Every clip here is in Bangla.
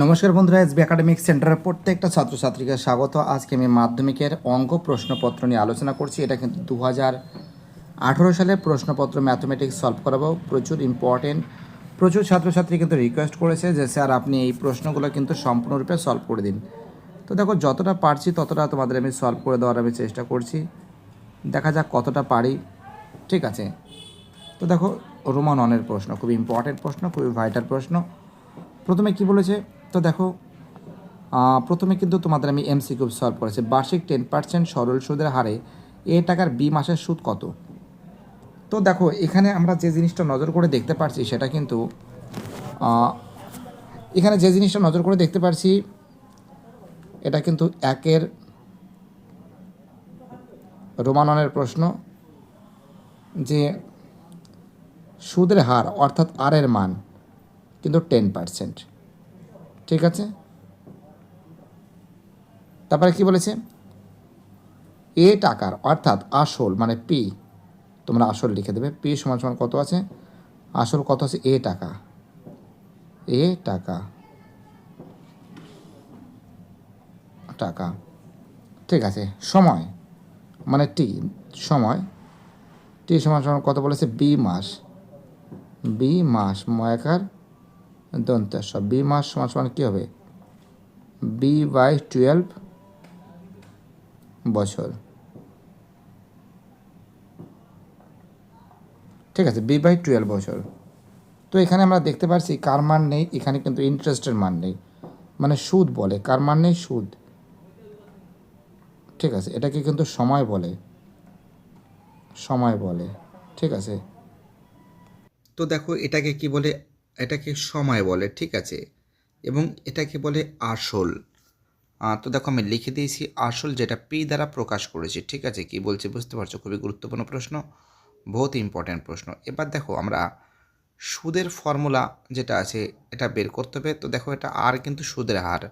নমস্কার বন্ধুরা, এসবি একাডেমিক সেন্টারের প্রত্যেকটা ছাত্রছাত্রীকে স্বাগত। আজকে আমি মাধ্যমিকের অঙ্ক প্রশ্নপত্র নিয়ে আলোচনা করছি। এটা কিন্তু 2018 সালের প্রশ্নপত্র ম্যাথমেটিক্স সলভ করাবো। প্রচুর ইম্পর্টেন্ট, প্রচুর ছাত্রছাত্রী কিন্তু রিকোয়েস্ট করেছে যে স্যার আপনি এই প্রশ্নগুলো কিন্তু সম্পূর্ণরূপে সলভ করে দিন। তো দেখো, যতটা পারছি ততটা তোমাদের আমি সলভ করে দেওয়ার আমি চেষ্টা করছি। দেখা যাক কতটা পারি। ঠিক আছে, তো দেখো, রোমান অনের প্রশ্ন খুবই ইম্পর্টেন্ট প্রশ্ন, খুবই ভাইটাল প্রশ্ন। প্রথমে কি বলেছে, তো দেখো, প্রথমে কিন্তু তোমাদের আমি এমসিকিউ সলভ করেছি। বার্ষিক 10% সরল সুদের হারে এ টাকার বি মাসের সুদ কত? তো দেখো, এখানে আমরা যে জিনিসটা নজর করে দেখতে পারছি সেটা কিন্তু এখানে যে জিনিসটা নজর করে দেখতে পারছি এটা কিন্তু একের রোমাননের প্রশ্ন, যে সুদের হার অর্থাৎ আর এর মান কিন্তু 10%। ঠিক আছে, তারপরে কি বলেছে, এ টাকার অর্থাৎ আসল মানে পি, তোমরা আসল লিখে দেবে। পি সমান সমান কত আছে, আসল কত আছে, এ টাকা, এ টাকা টাকা। ঠিক আছে, সময় মানে টি, সময় টি সমান সমান কত বলেছে, বি মাস, বি মাস ময়াকার দন্তেশ, বি মাস সমান সমান কী হবে, B/12 বছর। ঠিক আছে, B/12 বছর। তো এখানে আমরা দেখতে পাচ্ছি কার মান নেই, এখানে কিন্তু ইন্টারেস্টের মান নেই, মানে সুদ বলে, কার মান নেই, সুদ। ঠিক আছে, এটাকে কিন্তু সময় বলে, সময় বলে। ঠিক আছে, তো দেখো এটাকে কি বলে, এটাকে সময় বলে। ঠিক আছে, এবং এটাকে বলে আসল। তো দেখো আমি লিখে দিয়েছি আসল, যেটা পি দ্বারা প্রকাশ করেছি। ঠিক আছে, কি বলছি বুঝতে পারছো, খুবই গুরুত্বপূর্ণ প্রশ্ন, বহুত ইম্পর্ট্যান্ট প্রশ্ন। এবার দেখো আমরা সুদের ফর্মুলা যেটা আছে এটা বের করতে হবে। তো দেখো, এটা আর কিন্তু সুদের হার।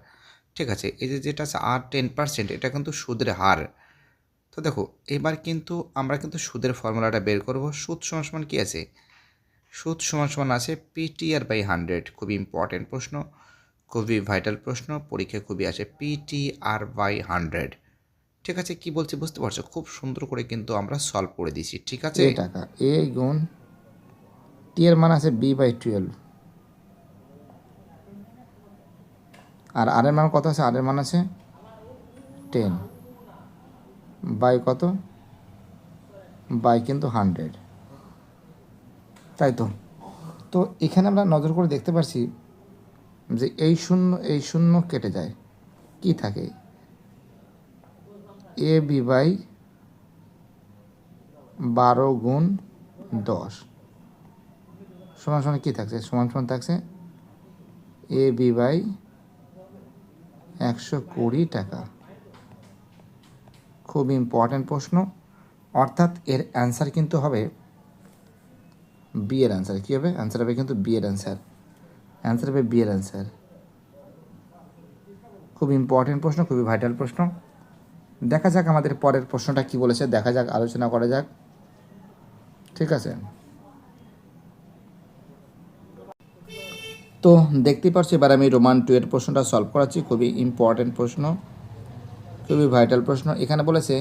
ঠিক আছে, এই যে যেটা আছে আর 10%, এটা কিন্তু সুদের হার। তো দেখো, এবার কিন্তু আমরা কিন্তু সুদের ফর্মুলাটা বের করব। সুদ সমান সমান কী আছে, সুদ সমান সমান আছে PTR/100। খুবই ইম্পর্টেন্ট প্রশ্ন, খুবই ভাইটাল প্রশ্ন, পরীক্ষায় খুবই আসে, PTR/100। ঠিক আছে, কি বলছি বুঝতে পারছো, খুব সুন্দর করে কিন্তু আমরা সলভ করে দিয়েছি। ঠিক আছে, এ টাকা, এ গুণ টি এর মান আছে B/12, আর আর এর মান কত আছে, আর এর মান আছে 10 বাই কত, বাই কিন্তু 100। তাই তো, তো এখানে আমরা নজর করে দেখতে পাচ্ছি যে এই শূন্য এই শূন্য কেটে যায়, কি থাকে, AB/12 গুণ 10 সমান সমান কী থাকছে, সমান সমান থাকছে AB/120 টাকা। খুব ইম্পর্ট্যান্ট প্রশ্ন, অর্থাৎ এর অ্যান্সার কিন্তু হবে বি এর অ্যান্সার। কী হবে, অ্যান্সার হবে কিন্তু বি এর অ্যান্সার, অ্যান্সার হবে বি এর অ্যান্সার। খুব ইম্পর্ট্যান্ট প্রশ্ন, খুবই ভাইটাল প্রশ্ন। দেখা যাক আমাদের পরের প্রশ্নটা কি বলেছে, দেখা যাক, আলোচনা করা যাক। ঠিক আছে, তো দেখতেই পাচ্ছি এবার আমি রোমান 2 এর প্রশ্নটা সলভ করাচ্ছি। খুবই ইম্পর্ট্যান্ট প্রশ্ন, খুবই ভাইটাল প্রশ্ন। এখানে বলেছে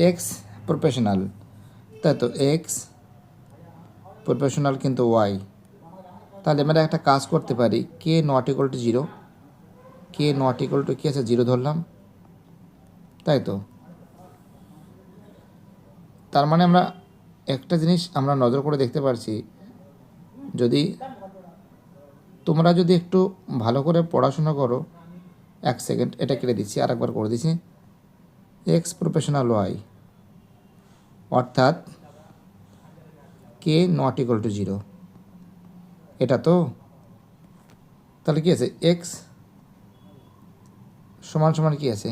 এক্স প্রফেশনাল, তাই তো এক্স প্রফেশনাল কিন্তু ওয়াই। তাহলে আমরা একটা কাজ করতে পারি, K not equal to 0, K not equal to কী আছে, 0 ধরলাম। তাই তো, তার মানে আমরা একটা জিনিস আমরা নজর করে দেখতে পারছি, যদি তোমরা যদি একটু ভালো করে পড়াশোনা করো, এক সেকেন্ড এটা কেটে দিচ্ছি, আর একবার করে দিচ্ছি, এক্স প্রফেশনাল ওয়াই অর্থাৎ কে নট ইকুয়াল টু 0, এটা তো। তাহলে কী আছে, এক্স সমান সমান কী আছে,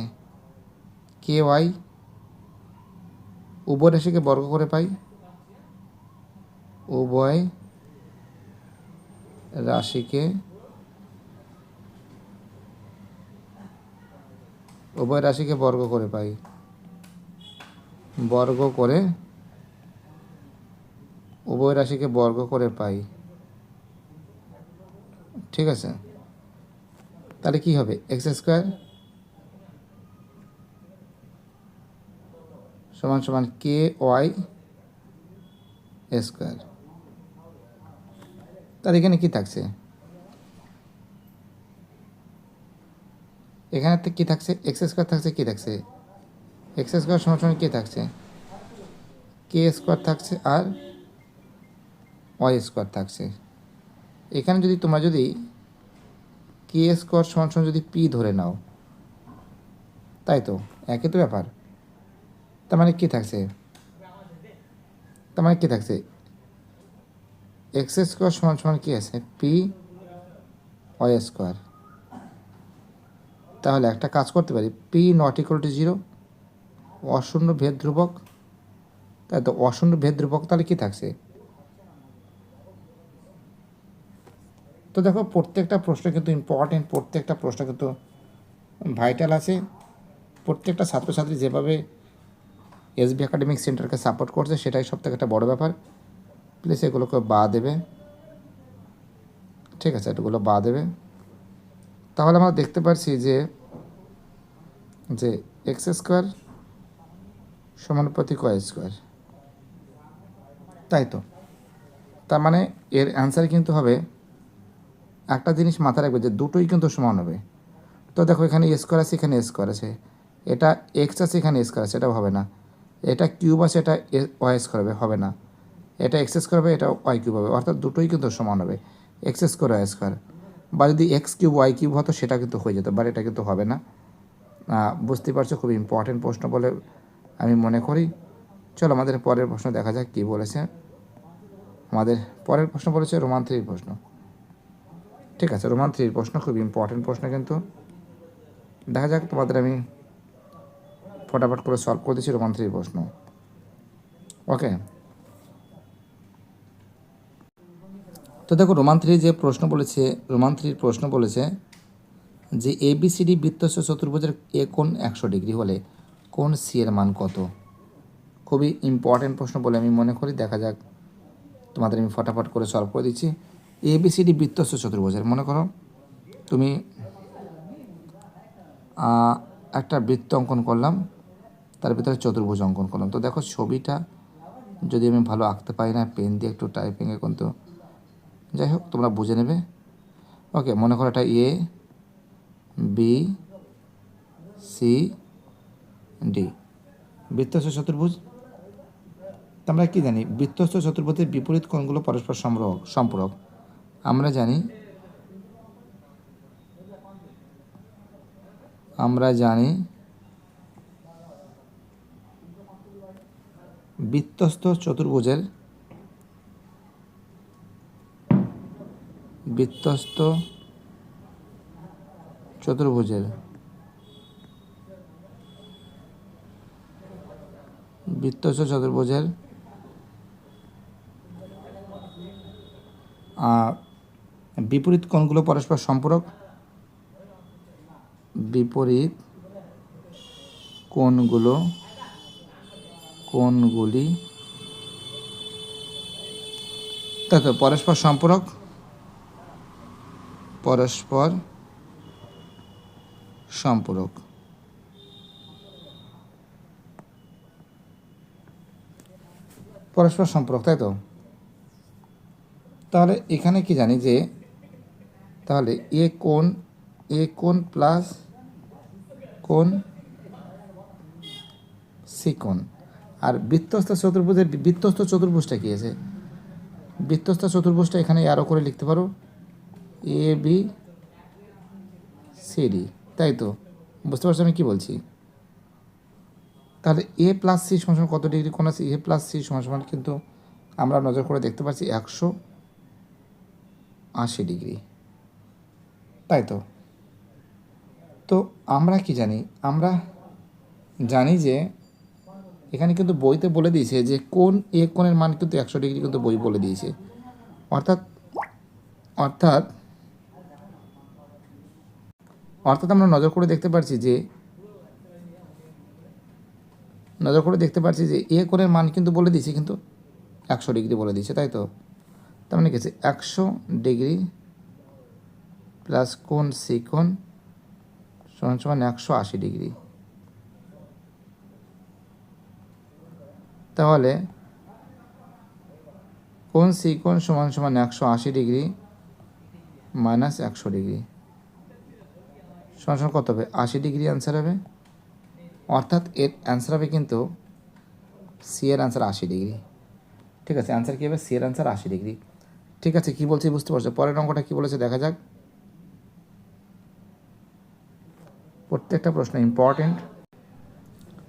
কে ওয়াই, উভয় রাশিকে বর্গ করে পাই, উভয় রাশিকে বর্গ করে পাই, বর্গ করে, উভয় রাশিকে বর্গ করে পাই। ঠিক আছে, তাহলে কী হবে এক্স স্কোয়ার সমান সমান কে ওয়াই স্কোয়ার। তাহলে এখানে কী থাকছে, এখানে কী থাকছে এক্স স্কোয়ার থাকছে, কী থাকছে এক্স স্কোয়ার সমান সমান কী থাকছে কে স্কোয়ার থাকছে আর ওয়াই স্কোয়ার থাকছে। এখানে যদি তোমরা যদি কে স্কোয়ার সমান সমান যদি পি ধরে নাও, তাই তো একই তো ব্যাপার। তার মানে কী থাকছে, তার মানে কী থাকছে এক্স স্কোয়ার সমান সমান কী আছে পি ওয়াই স্কোয়ার। তাহলে একটা কাজ করতে পারি, পি নট ইকুয়াল টু 0, অশূন্য ভেদ ধ্রুবক, তাই তো অশূন্য ভেদ ধ্রুবক। তাহলে কী থাকছে, তো দেখো প্রত্যেকটা প্রশ্ন কিন্তু ইম্পর্টেন্ট, প্রত্যেকটা প্রশ্ন কিন্তু ভাইটাল আছে। প্রত্যেকটা ছাত্রছাত্রী যেভাবে এসবি একাডেমিক সেন্টারকে সাপোর্ট করছে সেটাই সবথেকে একটা বড় ব্যাপার। প্লিজ এগুলোকে বাদ দেবে, ঠিক আছে, এগুলো বাদ দেবে। তাহলে আমরা দেখতে পাচ্ছি যে এক্স স্কোয়ার সমানুপাতিক ওয়াই স্কোয়ার, তাই তো। তার মানে এর অ্যান্সার কিন্তু হবে, একটা জিনিস মাথায় রাখবে যে দুটোই কিন্তু সমান হবে। তো দেখো এখানে এ স্কোয়ার আছে, এখানে এ স্কোয়ার আছে, এটা এক্স আছে, এখানে এ স্কোয়ার আছে, এটাও হবে না। এটা কিউব আছে, এটা ওয়াই স্কোয়ার হবে না। এটা এক্স স্কোয়ার হবে, এটা ওয়াই কিউব হবে, অর্থাৎ দুটোই কিন্তু সমান হবে, এক্স স্কোয়ার ওয়াই স্কোয়ার। বা যদি এক্স কিউব ওয়াই কিউব হতো সেটা কিন্তু হয়ে যেত, বাট এটা কিন্তু হবে না। বুঝতে পারছো, খুব ইম্পর্টেন্ট প্রশ্ন বলে আমি মনে করি। চলো আমাদের পরের প্রশ্ন দেখা যাক কী বলেছে। আমাদের পরের প্রশ্ন বলেছে রোমান থ্রির প্রশ্ন, ঠিক আছে। রোমান থ্রির প্রশ্ন খুব ইম্পর্টেন্ট প্রশ্ন, কিন্তু দেখা যাক তোমাদের আমি ফটাফট করে সলভ করে দিচ্ছি রোমান থ্রির প্রশ্ন। ওকে, তো দেখো রোমান থ্রির যে প্রশ্ন বলেছে, রোমান থ্রির প্রশ্ন বলেছে যে এবিসিডি বৃত্তস্থ চতুর্ভুজের এ কোণ 100 ডিগ্রি হলে কোণ সি এর মান কত। খুবই ইম্পর্টেন্ট প্রশ্ন বলে আমি মনে করি। দেখা যাক তোমাদের আমি ফটাফট করে সলভ করে দিচ্ছি। এবিসিডি বৃত্তস্থ চতুর্ভুজের, মনে করো তুমি একটা বৃত্ত অঙ্কন করলাম, তার ভিতরে চতুর্ভুজ অঙ্কন করলাম। তো দেখো ছবিটা যদি আমি ভালো আঁকতে পারি না, পেন দিয়ে একটু টাইপিংয়ে কিন্তু, যাই হোক তোমরা বুঝে নেবে। ওকে, মনে করো এটা এ বি সি ডি বৃত্তস্থ চতুর্ভুজ। আমরা কি জানি, বৃত্তস্থ চতুর্ভুজের বিপরীত কোণগুলো পরস্পর সম্পূরক। আমরা জানি বৃত্তস্থ চতুর্ভুজের বিপরীত কোণগুলো পরস্পর সম্পূরক। বিপরীত কোণগুলি তাই তো পরস্পর সম্পূরক, পরস্পর সম্পূরক, তাই তো। তাহলে এখানে কি জানি যে তাহলে এ কোণ প্লাস কোণ সি কোণ। আর বৃত্তস্থ চতুর্ভুজটা কী আছে, বৃত্তস্থ চতুর্ভুজটা এখানে আরও করে লিখতে পারো এ বি সি ডি, তাই তো। বুঝতে পারছো আমি কী বলছি। তাহলে এ প্লাস সি সমান কত ডিগ্রি কোণ আছে, এ প্লাস সি সমান কিন্তু আমরা নজর করে দেখতে পাচ্ছি 180 ডিগ্রি, তাই তো। তো আমরা কি জানি, আমরা জানি যে এখানে কিন্তু বইতে বলে দিয়েছে যে কোণ এ কোণের মান কিন্তু 100 ডিগ্রি, কিন্তু বই বলে দিয়েছে। অর্থাৎ আমরা নজর করে দেখতে পাচ্ছি যে এ কোণের মান কিন্তু বলে দিয়েছে, কিন্তু 100 ডিগ্রি বলে দিয়েছে, তাই তো। তার মানে কি আছে 100 ডিগ্রি প্লাস কোণ সি কোণ সমান সমান 180 ডিগ্রি। তাহলে কোণ সি কোণ সমান সমান 180 ডিগ্রি মাইনাস 100 ডিগ্রি সমান সমান কত হবে? 80 ডিগ্রি অ্যান্সার হবে। অর্থাৎ এর অ্যান্সার হবে কিন্তু সি এর অ্যান্সার 80 ডিগ্রি। ঠিক আছে, অ্যান্সার কী হবে? সি এর অ্যান্সার 80 ডিগ্রি। ঠিক আছে, কী বলছি বুঝতে পারছো? পরের অঙ্কটা কী বলেছে দেখা যাক। প্রত্যেকটা প্রশ্ন ইম্পর্টেন্ট।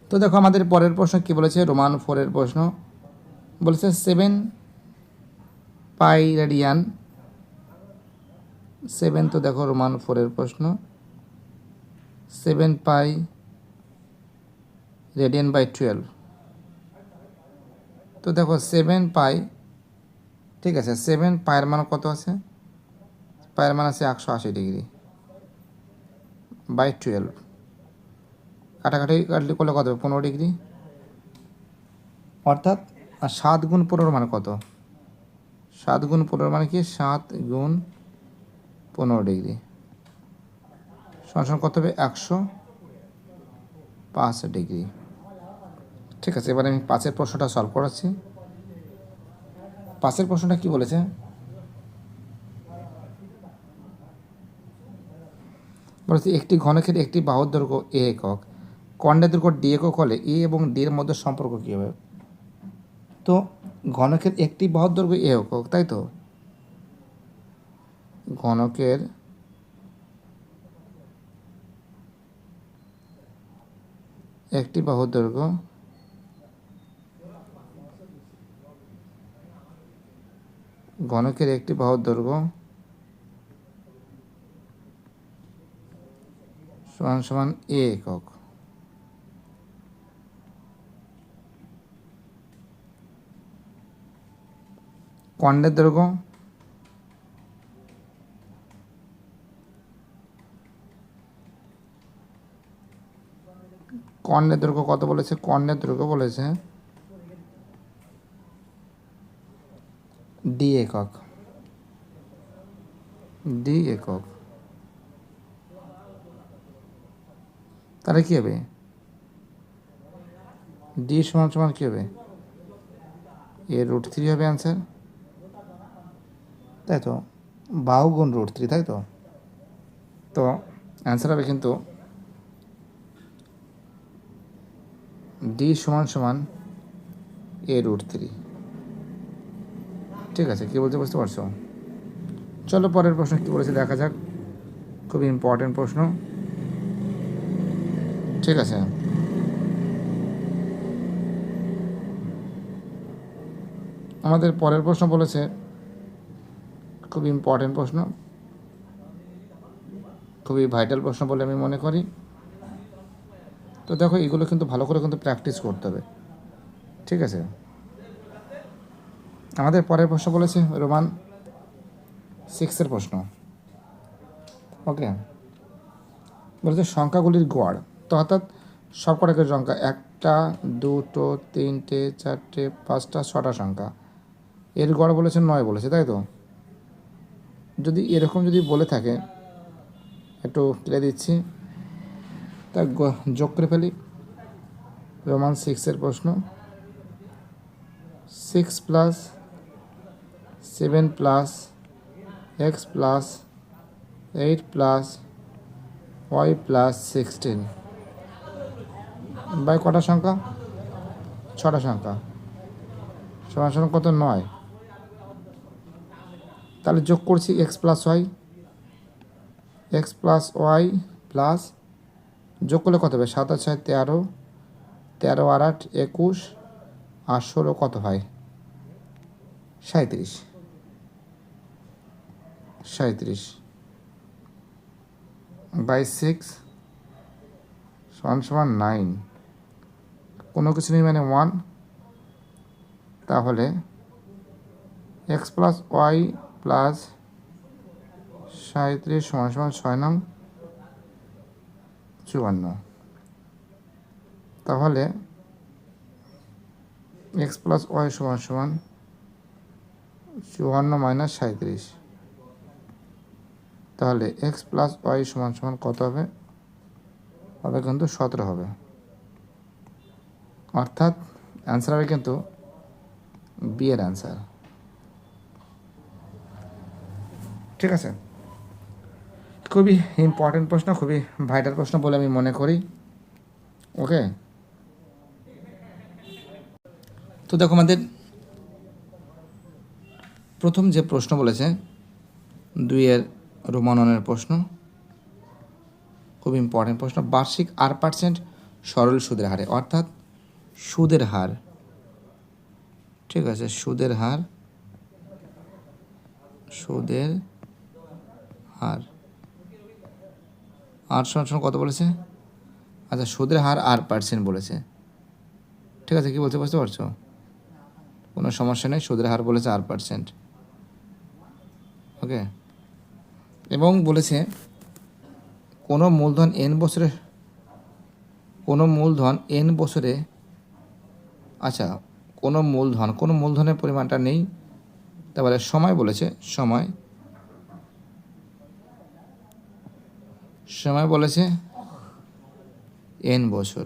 তো দেখো আমাদের পরের প্রশ্ন কী বলেছে, রোমান 4-এর প্রশ্ন বলেছে 7 পাই রেডিয়ান 7। তো দেখো রোমান 4-এর প্রশ্ন 7 পাই রেডিয়ান বাই 12। তো দেখো 7 পাই, ঠিক আছে, 7 পায়ের মান কত আছে? পায়ের মান আছে 180 ডিগ্রি বাই 12। কাটাকাটি কাটলে করলে কত হবে? 15 ডিগ্রি। অর্থাৎ 7 গুণ 15 মানে কত? 7 গুণ 15 মানে কি? 7 গুণ 15 ডিগ্রি সমান কত হবে? 105 ডিগ্রি। ঠিক আছে, এবার আমি 5-এর প্রশ্নটা সলভ করাচ্ছি। 5-এর প্রশ্নটা কি বলেছে? বলেছে একটি ঘনকের একটি বাহুর দৈর্ঘ্য এ একক, কর্ণের দৈর্ঘ্য ডি একক হলে এ এবং ডি এর মধ্যে সম্পর্ক কী হবে? তো ঘনকের একটি বাহুর দৈর্ঘ্য এ একক, তাই তো? ঘনকের একটি বাহুর দৈর্ঘ্য সমান সমান এ একক। কর্ণের দৈর্ঘ্য কত বলেছে? কর্ণের দৈর্ঘ্য বলেছে ডি একক। তাহলে কী হবে? ডি সমান সমান কী হবে? এ √3 হবে অ্যান্সার, তাই তো? বাহু গুণ √3, তাই তো? তো অ্যান্সার হবে কিন্তু ডি সমান সমান এ √3। ঠিক আছে, কী বলতে বুঝতে পারছো? চলো পরের প্রশ্ন কী বলেছে দেখা যাক। খুবই ইম্পর্টেন্ট প্রশ্ন। ঠিক আছে, আমাদের পরের প্রশ্ন বলেছে খুবই ইম্পর্টেন্ট প্রশ্ন, খুবই ভাইটাল প্রশ্ন বলে আমি মনে করি। তো দেখো এগুলো কিন্তু ভালো করে কিন্তু প্র্যাকটিস করতে হবে। ঠিক আছে, আমাদের পরের প্রশ্ন বলেছে রোমান 6-এর প্রশ্ন। ওকে, বলেছে সংখ্যাগুলির গড়, তো অর্থাৎ সব কটাকে সংখ্যা 1টা 2টো 3টে 4টে 5টা 6টা সংখ্যা, এর গড় বলেছে 9 বলেছে, তাই তো? যদি এরকম যদি বলে থাকে, একটু তুলে দিচ্ছি, তা যোগ করে ফেলি। রোমান 6-এর প্রশ্ন 6 + 7 + x + 8 + y + 16 বাই কটা সংখ্যা? 6টা সংখ্যা সমান সমান কত? 9। তাহলে যোগ করছি x + y প্লাস যোগ করলে কত হবে? 7 আর 6 13, 13 আর 8 21, আর 16 কত হয়? 37 বাই 6 সমান সমান 9। কোনো কিছু নেই মানে 1। তাহলে x + y + 37 সমান সমান 6 নং 54। তাহলে x + y সমান সমান 54 - 37। তাহলে x + y সমান সমান কত হবে? হবে কিন্তু 17 হবে, অর্থাৎ অ্যান্সার হবে কিন্তু বি এর অ্যান্সার। ঠিক আছে, খুবই ইম্পর্টেন্ট প্রশ্ন, খুবই ভাইটাল প্রশ্ন বলে আমি মনে করি। ওকে, তো দেখো আমাদের প্রথম যে প্রশ্ন বলেছে 2 রোমাননের প্রশ্ন, খুব ইম্পর্টেন্ট প্রশ্ন। বার্ষিক R% সরল সুদের হারে, অর্থাৎ সুদের হার, ঠিক আছে, সুদের হার, সুদের হার R কত বলেছে? আচ্ছা, সুদের হার R% বলেছে, ঠিক আছে, কি বলতে বুঝতে পারছো? কোনো সমস্যা নেই, সুদের হার বলেছে R%। ওকে, এবং বলেছে কোনো মূলধন n বছরে, আচ্ছা, কোনো মূলধনের পরিমাণটা নেই, তারপরে সময় বলেছে, সময় বলেছে n বছর,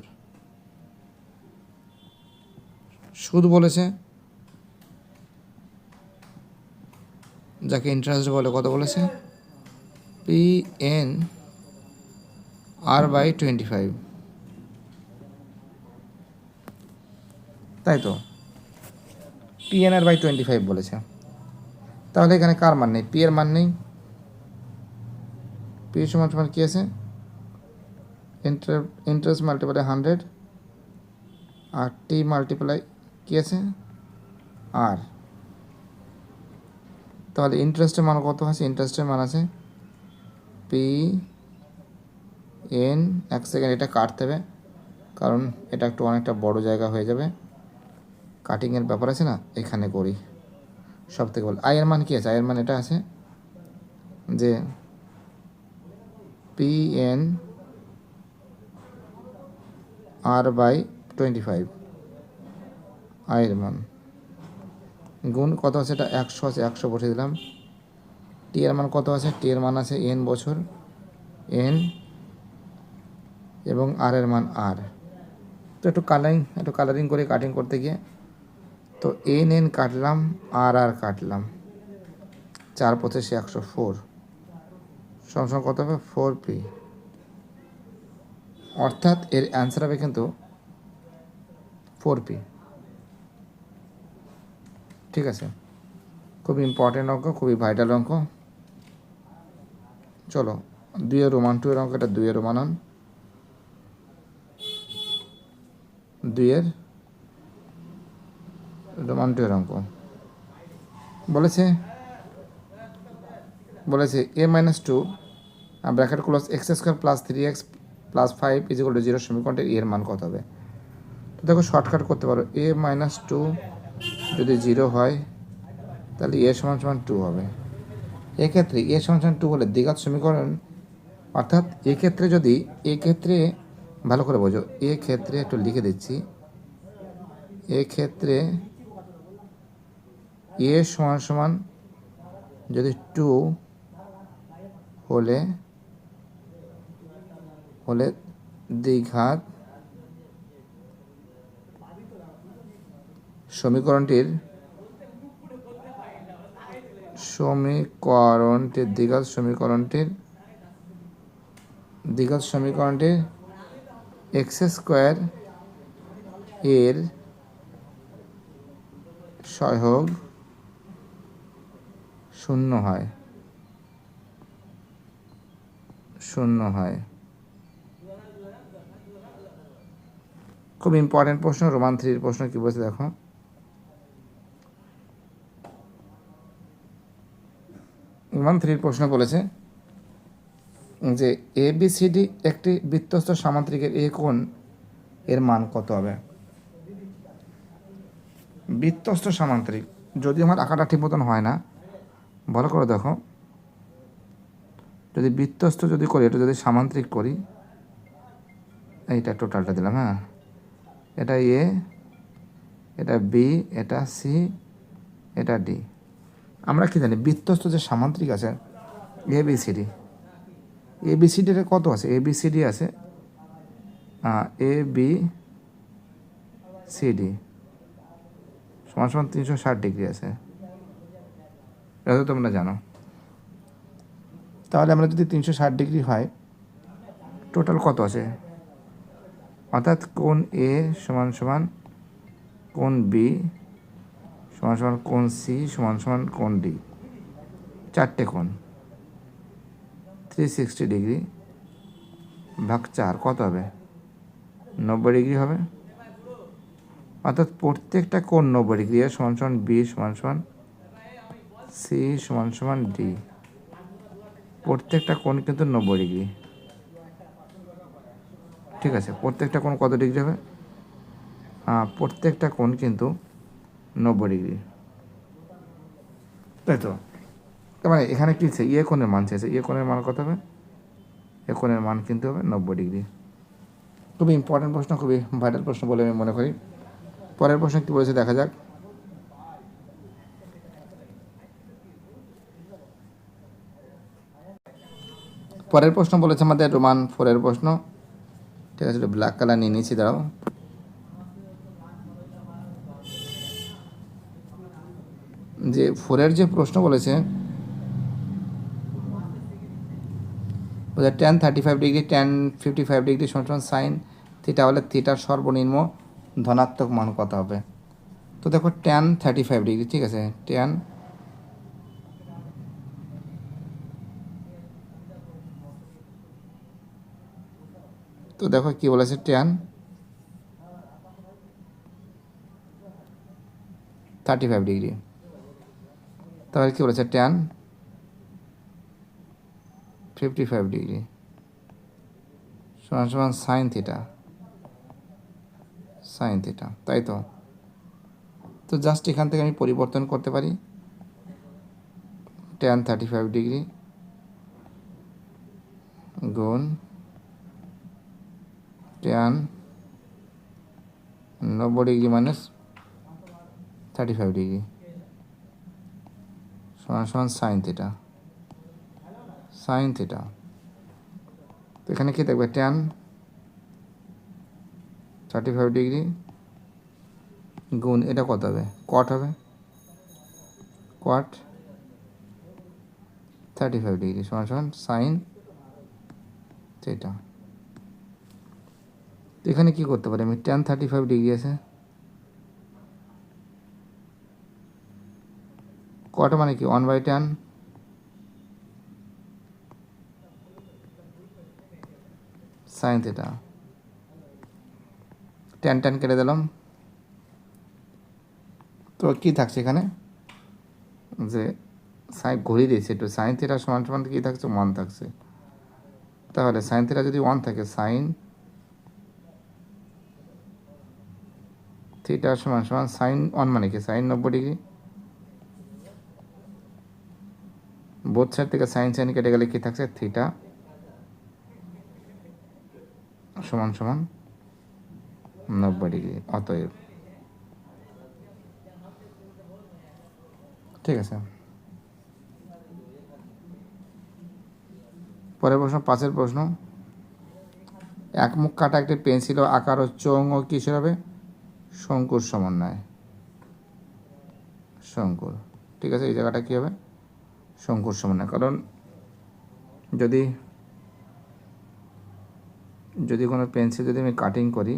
সুদ বলেছে যাকে ইন্টারেস্ট বলে কত বলেছে, PNR/25, তাই তো PNR/25 বলেছে। তাহলে এখানে কার মান নেই? পি এর মান নেই। পি সমান সমান কী আছে? ইন্টারেস্ট মাল্টিপ্লাই 100 আর টি মাল্টিপ্লাই কী আছে? আর। তাহলে ইন্টারেস্টের মান কত আছে? ইন্টারেস্টের মান আছে PN, এক সেকেন্ড, এটা কাটতে হবে কারণ এটা একটু অনেকটা বড় জায়গা হয়ে যাবে, কাটিংয়ের ব্যাপার আছে না, এখানে করি সব থেকে বল। আয়ের মান কী আছে? আয়ের মান এটা আছে যে PNR/25, আয়ের মান গুণ কত আছে? এটা 100 আছে, 100 বসে দিলাম। টি এর মান কত আছে? টি এর মান আছে n বছর, n, এবং আর এর মান আর। তো একটু কালারিং করে কাটিং করতে গিয়ে তো n কাটলাম, আর কাটলাম, 4 × 5 = 104, সমান কত হবে? 4p, অর্থাৎ এর অ্যান্সার হবে কিন্তু 4p। ঠিক আছে, খুবই ইম্পর্টেন্ট অঙ্ক, খুবই ভাইটাল অঙ্ক। চলো 2 রোমান 2 অঙ্ক, এটা 2 রোমানন, 2 রোমান 2 অঙ্ক। বলেছে a-2 bracket close x² + 3x + 5 = 0 সমীকরণটির এর মান কত হবে? তো দেখো শর্টকাট করতে পারো, a-2 যদি 0 হয় তাহলে a = 2 হবে। এক্ষেত্রে a = 2 হলে দ্বিঘাত সমীকরণ, অর্থাৎ এক্ষেত্রে ভালো করে বোঝো, এক্ষেত্রে একটু লিখে দিচ্ছি, এক্ষেত্রে a = যদি 2 হলে দ্বিঘাত সমীকরণটির দ্বিঘাত সমীকরণটির x² এর সহগ 0 হয়। খুব ইম্পর্টেন্ট প্রশ্ন, রোমান 3 প্রশ্ন কি বলছে দেখো। রোমান 3 প্রশ্ন বলেছে যে ABCD একটি বৃত্তস্থ সামান্তরিকের এ কোণ এর মান কত হবে? বৃত্তস্থ সামান্তরিক, যদি আমার আঁকাটা ঠিক মতন হয় না, ভালো করে দেখো, যদি বৃত্তস্থ করি, এটা যদি সামান্তরিক করি, এইটা টোটালটা দিলাম, হ্যাঁ, এটা এ, এটা বি, এটা সি, এটা ডি। আমরা কি জানি বৃত্তস্থ যে সামান্তরিক আছে ABCD, ABCD কত আছে? ABCD আছে এ বি সি ডি সমান সমান 360 ডিগ্রি আছে, এটা তো তোমরা জানো। তাহলে আমরা যদি 360 ডিগ্রি হয়, টোটাল কত আছে? অর্থাৎ কোণ এ সমান সমান কোণ বি সমান সমান কোণ সি সমান সমান কোণ ডি, 4টে কোণ 360 ডিগ্রি ভাগ 4 কত হবে? 90 ডিগ্রি হবে। অর্থাৎ প্রত্যেকটা কোণ 90 ডিগ্রি, এ সমান সমান বি সমান সমান সি সমান সমান ডি, প্রত্যেকটা কোণ কিন্তু 90 ডিগ্রি। ঠিক আছে, প্রত্যেকটা কোণ কত ডিগ্রি হবে? প্রত্যেকটা কোণ কিন্তু 90 ডিগ্রি, তাই তো? তার মানে এখানে কী আছে? ইয়ে কোণের মান চেয়েছে, ইয়ে কোণের মান কত হবে? এ কোণের মান কিন্তু হবে 90 ডিগ্রি। খুবই ইম্পর্টেন্ট প্রশ্ন, খুবই ভাইটাল প্রশ্ন বলে আমি মনে করি। পরের প্রশ্ন কী বলেছে দেখা যাক। পরের প্রশ্ন বলেছে আমাদের রোমান 4-এর প্রশ্ন। ঠিক আছে, একটু ব্ল্যাক কালার নিয়ে নিয়েছি, দাঁড়াও। যে 4-এর যে প্রশ্ন বলেছে, tan 35 ডিগ্রি tan 55 ডিগ্রি সমান সাইন থিটা হলে থিটার সর্বনিম্ন ধনাত্মক মান কত হবে? তো দেখো tan 35 ডিগ্রি, ঠিক আছে, tan তো দেখো কি বলেছে, tan 35 ডিগ্রি, তাহলে কি বলেছে tan 55 ডিগ্রি সমান সমান সাইন থিটা, তাই তো? তো জাস্ট এখান থেকে আমি পরিবর্তন করতে পারি, tan 35 ডিগ্রি গুণ tan 90 ডিগ্রি মাইনাস 35 ডিগ্রি সমান সমান সাইন থিটা। তো এখানে কি দেখবে, tan 35 ডিগ্রি গুণ এটা কত হবে? কট হবে, কট 35 ডিগ্রি সমান সমান সাইন থিটা। তো এখানে কী করতে পারি আমি? tan 35 ডিগ্রি আছে, কট মানে কি 1/tan সাইন থিটা, tan কেটে দিলাম। তো কী থাকছে এখানে? যে সাইন ঘুরিয়ে দিয়েছে একটু, সাইন থিটা সমান সমান কী থাকছে? 1 থাকছে। তাহলে সাইন থিটা যদি 1 থাকে, সাইন থিটা সমান সমান সাইন 1 মানে কি? সাইন 90 ডিগ্রি, বোথ সাইড থেকে সাইন কেটে গেলে কী থাকছে? থিটা সমান সমান 90 ডিগ্রি। অতএব ঠিক আছে। পরের প্রশ্ন 5-এর প্রশ্ন, এক মুখ কাটা একটি পেন্সিল আকার ও চোঙ ও কিসের হবে? শঙ্কুর সমন্বয়, শঙ্কুর। ঠিক আছে, এই জায়গাটা কী হবে? শঙ্কুর সমন্বয়। কারণ যদি কোনো পেন্সিল যদি আমি কাটিং করি,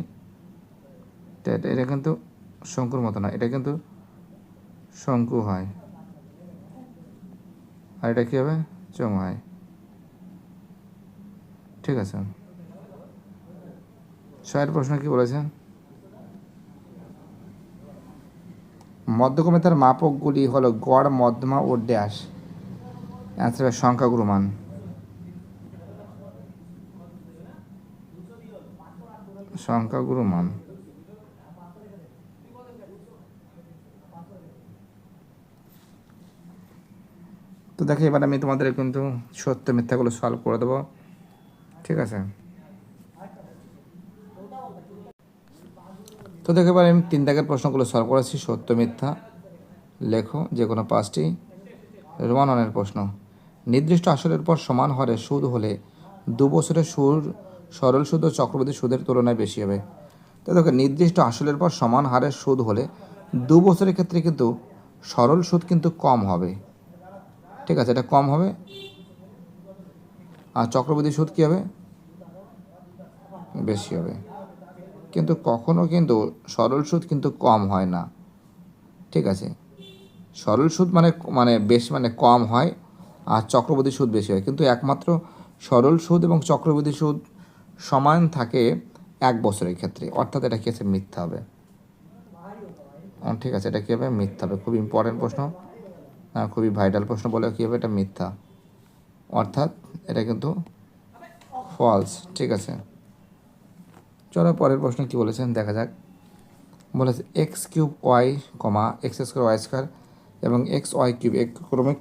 এটা কিন্তু শঙ্কুর মতো না, এটা কিন্তু শঙ্কু হয়, আর এটা কী হবে? চোঙ হয়। ঠিক আছে। 6-এর প্রশ্ন কি বলেছে? মধ্যকমিতার মাপকগুলি হলো গড়, মধ্যমা ও ড্যাশ। অ্যান্সার হবে সংখ্যাগুরু মান। তো দেখো এবার আমি তোমাদের কিন্তু সত্য মিথ্যাগুলো সলভ করে দেবো। ঠিক আছে, তো দেখো এবার আমি 3 দাগের প্রশ্নগুলো সলভ করেছি। সত্য মিথ্যা লেখো যে কোনো 5টি। রোমান 1-এর প্রশ্ন, নির্দিষ্ট আসলের পর সমান হারে সুদ হলে 2 বছরের সুদ সরল সুদ ও চক্রবৃদ্ধি সুদের তুলনায় বেশি হবে। তো দেখো নির্দিষ্ট আসলের পর সমান হারের সুদ হলে 2 বছরের ক্ষেত্রে কিন্তু সরল সুদ কিন্তু কম হবে, ঠিক আছে, এটা কম হবে। আর চক্রবৃদ্ধি সুদ কী হবে, বেশি হবে। কিন্তু কখনো কিন্তু সরল সুদ কিন্তু কম হয় না, ঠিক আছে। সরল সুদ মানে মানে বেশ মানে কম হয়, আর চক্রবৃদ্ধি সুদ বেশি হয়, কিন্তু একমাত্র সরল সুদ এবং চক্রবৃদ্ধি সুদ সমান থাকে 1 বছরের ক্ষেত্রে, অর্থাৎ এটা কী আছে, মিথ্যা হবে। ঠিক আছে, এটা কী হবে, মিথ্যা হবে। খুব ইম্পর্টেন্ট প্রশ্ন, খুবই ভাইটাল প্রশ্ন বলে কী হবে, এটা মিথ্যা, অর্থাৎ এটা কিন্তু ফলস, ঠিক আছে। চলো পরের প্রশ্ন কী বলেছেন দেখা যাক। বলেছে x cube y comma x square y square এবং এক্স ওয়াই কিউব এক ক্রমিক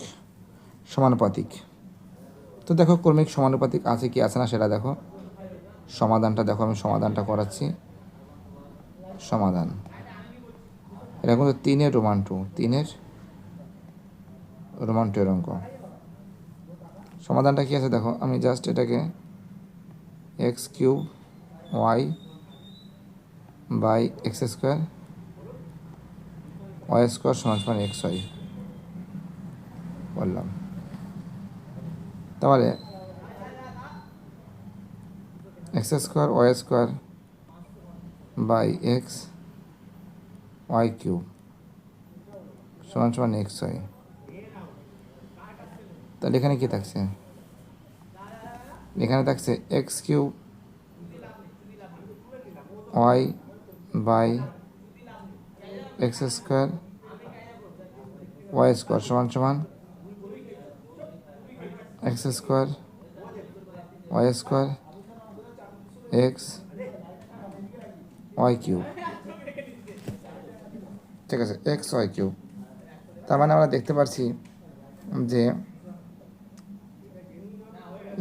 সমানুপাতিক। তো দেখো ক্রমিক সমানুপাতিক আছে কি আছে না সেটা দেখো। সমাধানটা দেখো, আমি সমাধানটা করাচ্ছি। সমাধান এটা কিন্তু 3 রোমান 2, 3 রোমান 2 এর অঙ্ক। সমাধানটা কী আছে দেখো, আমি জাস্ট এটাকে x cube y by x square y square সমান সমান এক্স ওয়াই বললাম। তাহলে x square y square by x y cube সমান সমান এক্স ওয়াই। তাহলে এখানে কী থাকছে, এখানে থাকছে x cube y by x square y square সমান সমান x square y square x y cube, ঠিক আছে, এক্স ওয়াই কিউব। তার মানে আমরা দেখতে পাচ্ছি যে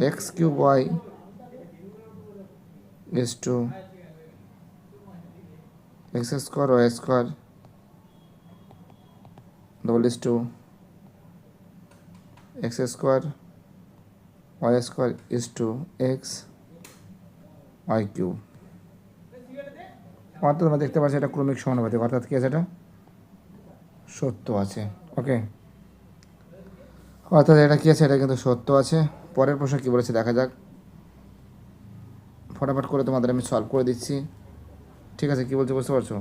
x cube y is to x square y square double is to x square y square is to x y cube. অর্থাৎ আমরা দেখতে পাচ্ছি এটা ক্রমিক সমানুপাতিক, অর্থাৎ কী আছে, এটা সত্য আছে। ওকে, অর্থাৎ এটা কী আছে, এটা কিন্তু সত্য আছে। পরের প্রশ্ন কী বলেছে দেখা যাক, ফটাফট করে তোমাদের আমি সলভ করে দিচ্ছি, ঠিক আছে। কী বলছে বুঝতে পারছো?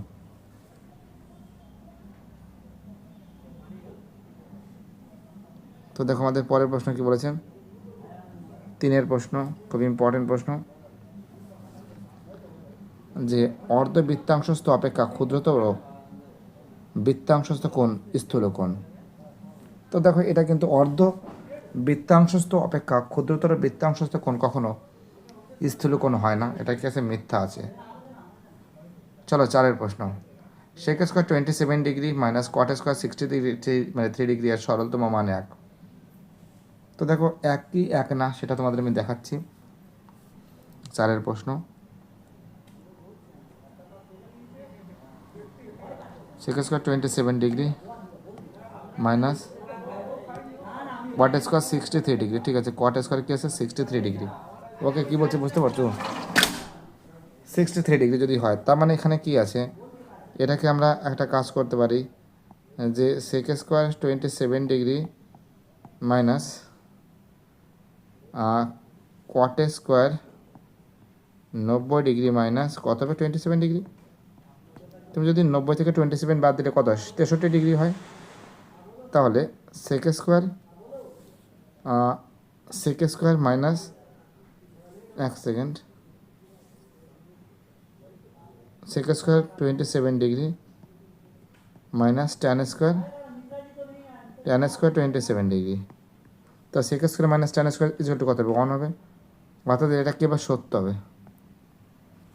তো দেখো আমাদের পরের প্রশ্ন কী বলেছে, 3 প্রশ্ন, খুব ইম্পর্টেন্ট প্রশ্ন, যে অর্ধ বৃত্তাংশস্থ অপেক্ষা ক্ষুদ্রতর বৃত্তাংশস্থ কোণ স্থূল কোণ। তো দেখো এটা কিন্তু অর্ধ বৃত্তাংশস্থ অপেক্ষা ক্ষুদ্রতর বৃত্তাংশস্থ কোণ কখনো স্থূল কোণ হয় না, এটা কি আছে, মিথ্যা আছে। চলো 4 প্রশ্ন, sec square 27 degree minus cot square 60 degree মানে 3 ডিগ্রি আর সরলতম মান 1। তো দেখো এক কি এক না সেটা তোমাদের আমি দেখাচ্ছি। 4 প্রশ্ন, sec square 27 degree minus cot square 63 degree, ঠিক আছে, কট স্কোয়ার কী আছে, 63 ডিগ্রি। ওকে, কী বলছে বুঝতে পারছো, 63 ডিগ্রি যদি হয় তার মানে এখানে কি আছে, এটাকে আমরা একটা কাজ করতে পারি যে sec square 27 degree minus cot square 90 degree minus কত হবে 27 ডিগ্রি। তুমি যদি 90 থেকে 27 বাদ দিলে কত 63 ডিগ্রি হয়। তাহলে sec square minus 1 second, sec square 27 degree minus tan square 27 degree. তো sec square minus tan square equal to কত হবে, 1 হবে। অর্থাৎ এটা কি এবার সত্য হবে।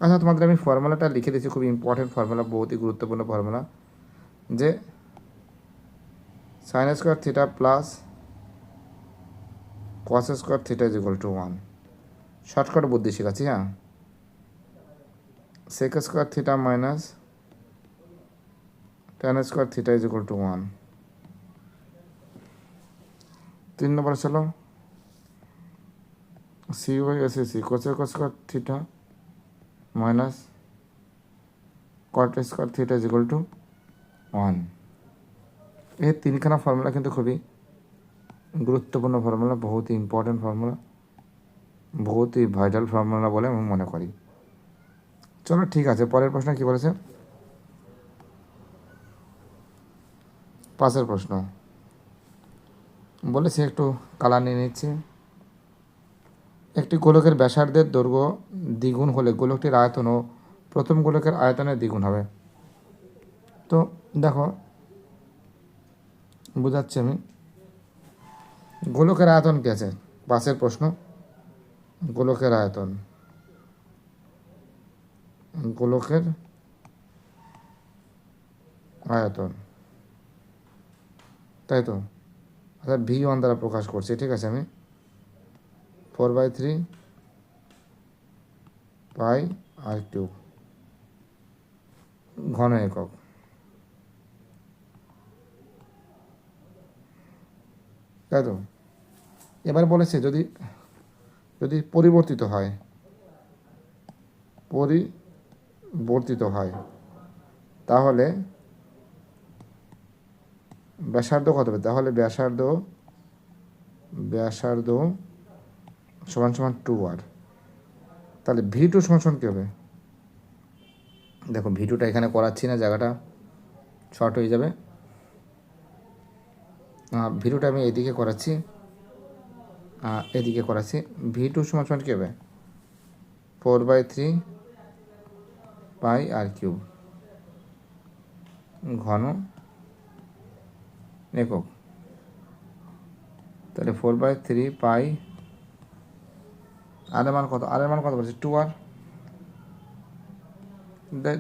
আচ্ছা তোমাদের আমি ফর্মুলাটা লিখে দিচ্ছি, খুব ইম্পর্টেন্ট ফর্মুলা, বহুতই গুরুত্বপূর্ণ ফর্মুলা, যে sine square theta plus cos square theta is equal to 1। Shortcut বুদ্ধি শেখাচ্ছি, হ্যাঁ। Sec square theta minus tan square theta is equal to 1। 3 number চলো, C by S C cosec square theta minus cot square theta is equal to 1। এই তিনখানা ফর্মুলা কিন্তু খুবই গুরুত্বপূর্ণ ফর্মুলা, বহুত ইম্পর্টেন্ট ফর্মুলা, বহুতই ভাইটাল ফর্মুলা বলে আমি মনে করি। চলো ঠিক আছে, পরের প্রশ্ন কী বলেছে? 5 প্রশ্ন বলেছে, একটু কালার নিয়ে নিচ্ছি। একটি গোলকের ব্যাসার্ধের দৈর্ঘ্য দ্বিগুণ হলে গোলকটির আয়তনও প্রথম গোলকের আয়তনের দ্বিগুণ হবে। তো দেখো বোঝাচ্ছি আমি, গোলকের আয়তন কী আছে? 5 প্রশ্ন, গোলকের আয়তন, গোলকের আয়তন, তাই তো? আচ্ছা V1 দ্বারা প্রকাশ করছি, ঠিক আছে? আমি 4/3 পাই আর কিউব ঘন একক। তাই তো? এবার বলেছে যদি যদি পরিবর্তিত হয় তাহলে ব্যাসার্ধ কত হবে? তাহলে ব্যাসার্ধ সমান সমান 2r। তাহলে V2 সমান সমান কী হবে? দেখো V2টা এখানে করাচ্ছি না, জায়গাটা শর্ট হয়ে যাবে। V2টা আমি এদিকে করাচ্ছি, V2 সমান সমান কী হবে? 4/3 পাই আর কিউব ঘন একক। তাহলে 4/3 পাই, আর এর মান কত বলছে? 2r।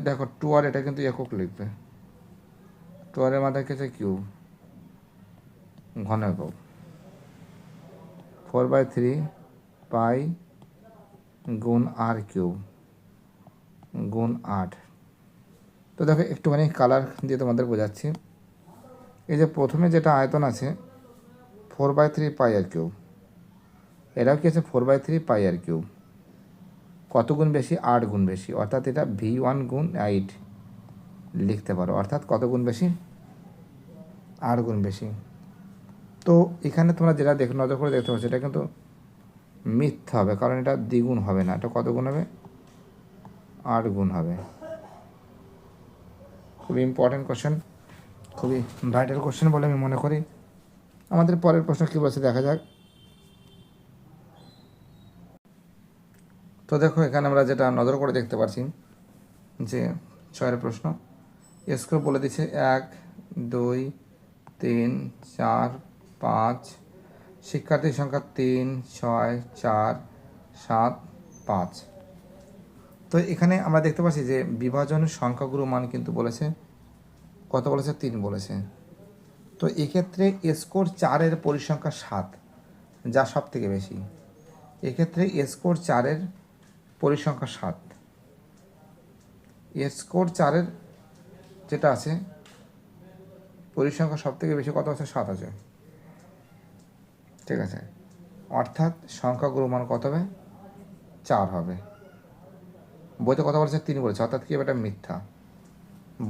দেখো 2r এটা কিন্তু একক লিখবে, 2r এর মাথায় কি আছে? কিউব ঘন একক। 4/3 পাই গুণ আর কিউব গুণ 8। তো দেখো একটুখানি কালার দিয়ে তোমাদের বোঝাচ্ছি। এই যে প্রথমে যেটা আয়তন আছে 4/3 পাই আর কিউব, এটাও কি আছে? 4/3 পাই আর কিউব। কত গুণ বেশি? 8 গুণ বেশি, অর্থাৎ এটা V1 গুণ 8 লিখতে পারো। অর্থাৎ কত গুণ বেশি? 8 গুণ বেশি। তো এখানে তোমরা যেটা নজর করে দেখতে পাচ্ছ, এটা কিন্তু মিথ্যা হবে, কারণ এটা দ্বিগুণ হবে না। এটা কত গুণ হবে? 8 গুণ হবে। খুবই ইম্পর্টেন্ট কোশ্চেন, খুবই ভাইটাল কোশ্চেন বলে আমি মনে করি। আমাদের পরের প্রশ্ন কী বলছে দেখা যাক। তো দেখো এখানে আমরা যেটা নজর করে দেখতে পাচ্ছি যে 6 প্রশ্ন স্কোর বলে দিচ্ছে 1 2 3 4 5, শিক্ষার্থীর সংখ্যা 3 6 4 7 5। তো এখানে আমরা দেখতে পাচ্ছি যে বিভাজনের সংখ্যাগুরু মান কিন্তু বলেছে কত? বলেছে 3 বলেছে। তো এক্ষেত্রে স্কোর 4-এর পরিসংখ্যা 7, যা সব থেকে বেশি। এক্ষেত্রে স্কোর 4-এর পরিসংখ্যা 7, স্কোর 4-এর যেটা আছে পরিসংখ্যা সব থেকে বেশি কত আছে? 7 আছে, ঠিক আছে? অর্থাৎ সংখ্যাগুরু মান কত হবে? 4 হবে। বইতে কত বলেছে? 3 বলেছে, অর্থাৎ কি এটা মিথ্যা।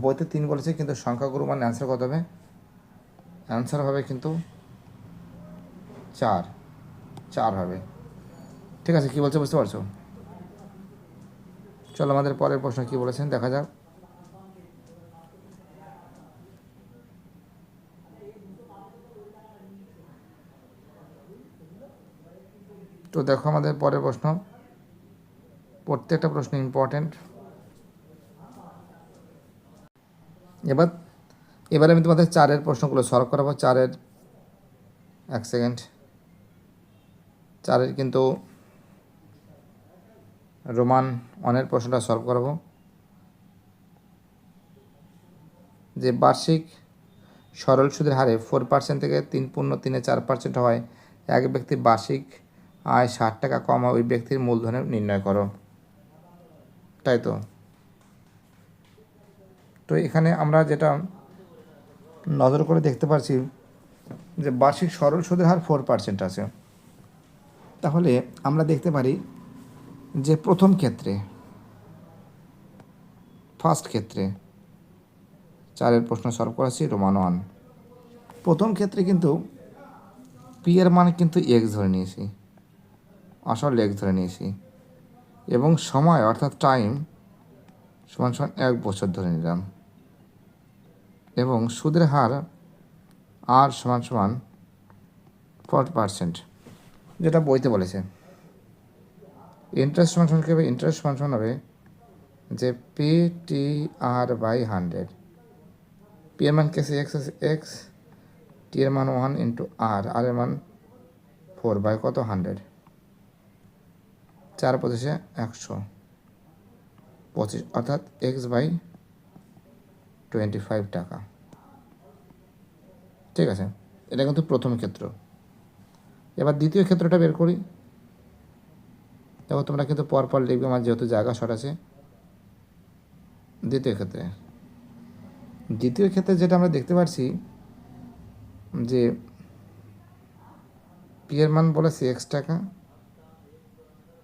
বইতে 3 বলেছে, কিন্তু সংখ্যাগুরু মান অ্যান্সার কত হবে? অ্যান্সার হবে কিন্তু 4 হবে, ঠিক আছে? কী বলছে বুঝতে পারছো? চলো আমাদের পরের প্রশ্ন কী বলেছেন দেখা যাক। তো দেখো আমাদের পরের প্রশ্ন, প্রত্যেকটা প্রশ্ন ইম্পর্টেন্ট। এবার আমি তোমাদের 4-এর প্রশ্নগুলো সলভ করাবো। 4-এর 1 সেকেন্ড, 4-এর কিন্তু রোমান 1-এর প্রশ্নটা সলভ করাবো। যে বার্ষিক সরল সুদের হারে 4% থেকে 3.34% হয়, এক ব্যক্তির বার্ষিক আয় 60 টাকা কম হয়, ওই ব্যক্তির মূলধনের নির্ণয় করো। তাই তো? তো এখানে আমরা যেটা নজর করে দেখতে পাচ্ছি যে বার্ষিক সরল সুদের হার 4% আছে। তাহলে আমরা দেখতে পারি যে প্রথম ক্ষেত্রে, ফার্স্ট ক্ষেত্রে 4-এর প্রশ্ন সলভ করেছি রোমান 1। প্রথম ক্ষেত্রে কিন্তু পি এর মান কিন্তু এক্স ধরে নিয়েছি, আসল এক্স ধরে নিয়েছি, এবং সময় অর্থাৎ টাইম সমান সমান 1 বছর ধরে নিলাম, এবং সুদের হার আর সমান সমান 40%, যেটা বইতে বলেছে। ইন্টারেস্ট সমান সমান কী হবে? ইন্টারেস্ট সমান সমান হবে যে P T R by 100। P এর মান কেসে এক্স আছে এক্স, টি এর মান 1 ইন্টু আর, আর এর মান 4 বাই কত 100, 4 পঁচিশে 125, অর্থাৎ এক্স বাই 25 টাকা। ঠিক আছে, এটা কিন্তু প্রথম ক্ষেত্র। এবার দ্বিতীয় ক্ষেত্রটা বের করি। দেখো তোমরা কিন্তু পরপর লিখবে, আমার যেহেতু জায়গা শর্ট আছে। দ্বিতীয় ক্ষেত্রে যেটা আমরা দেখতে পাচ্ছি যে পি এর মান বলেছে এক্স টাকা,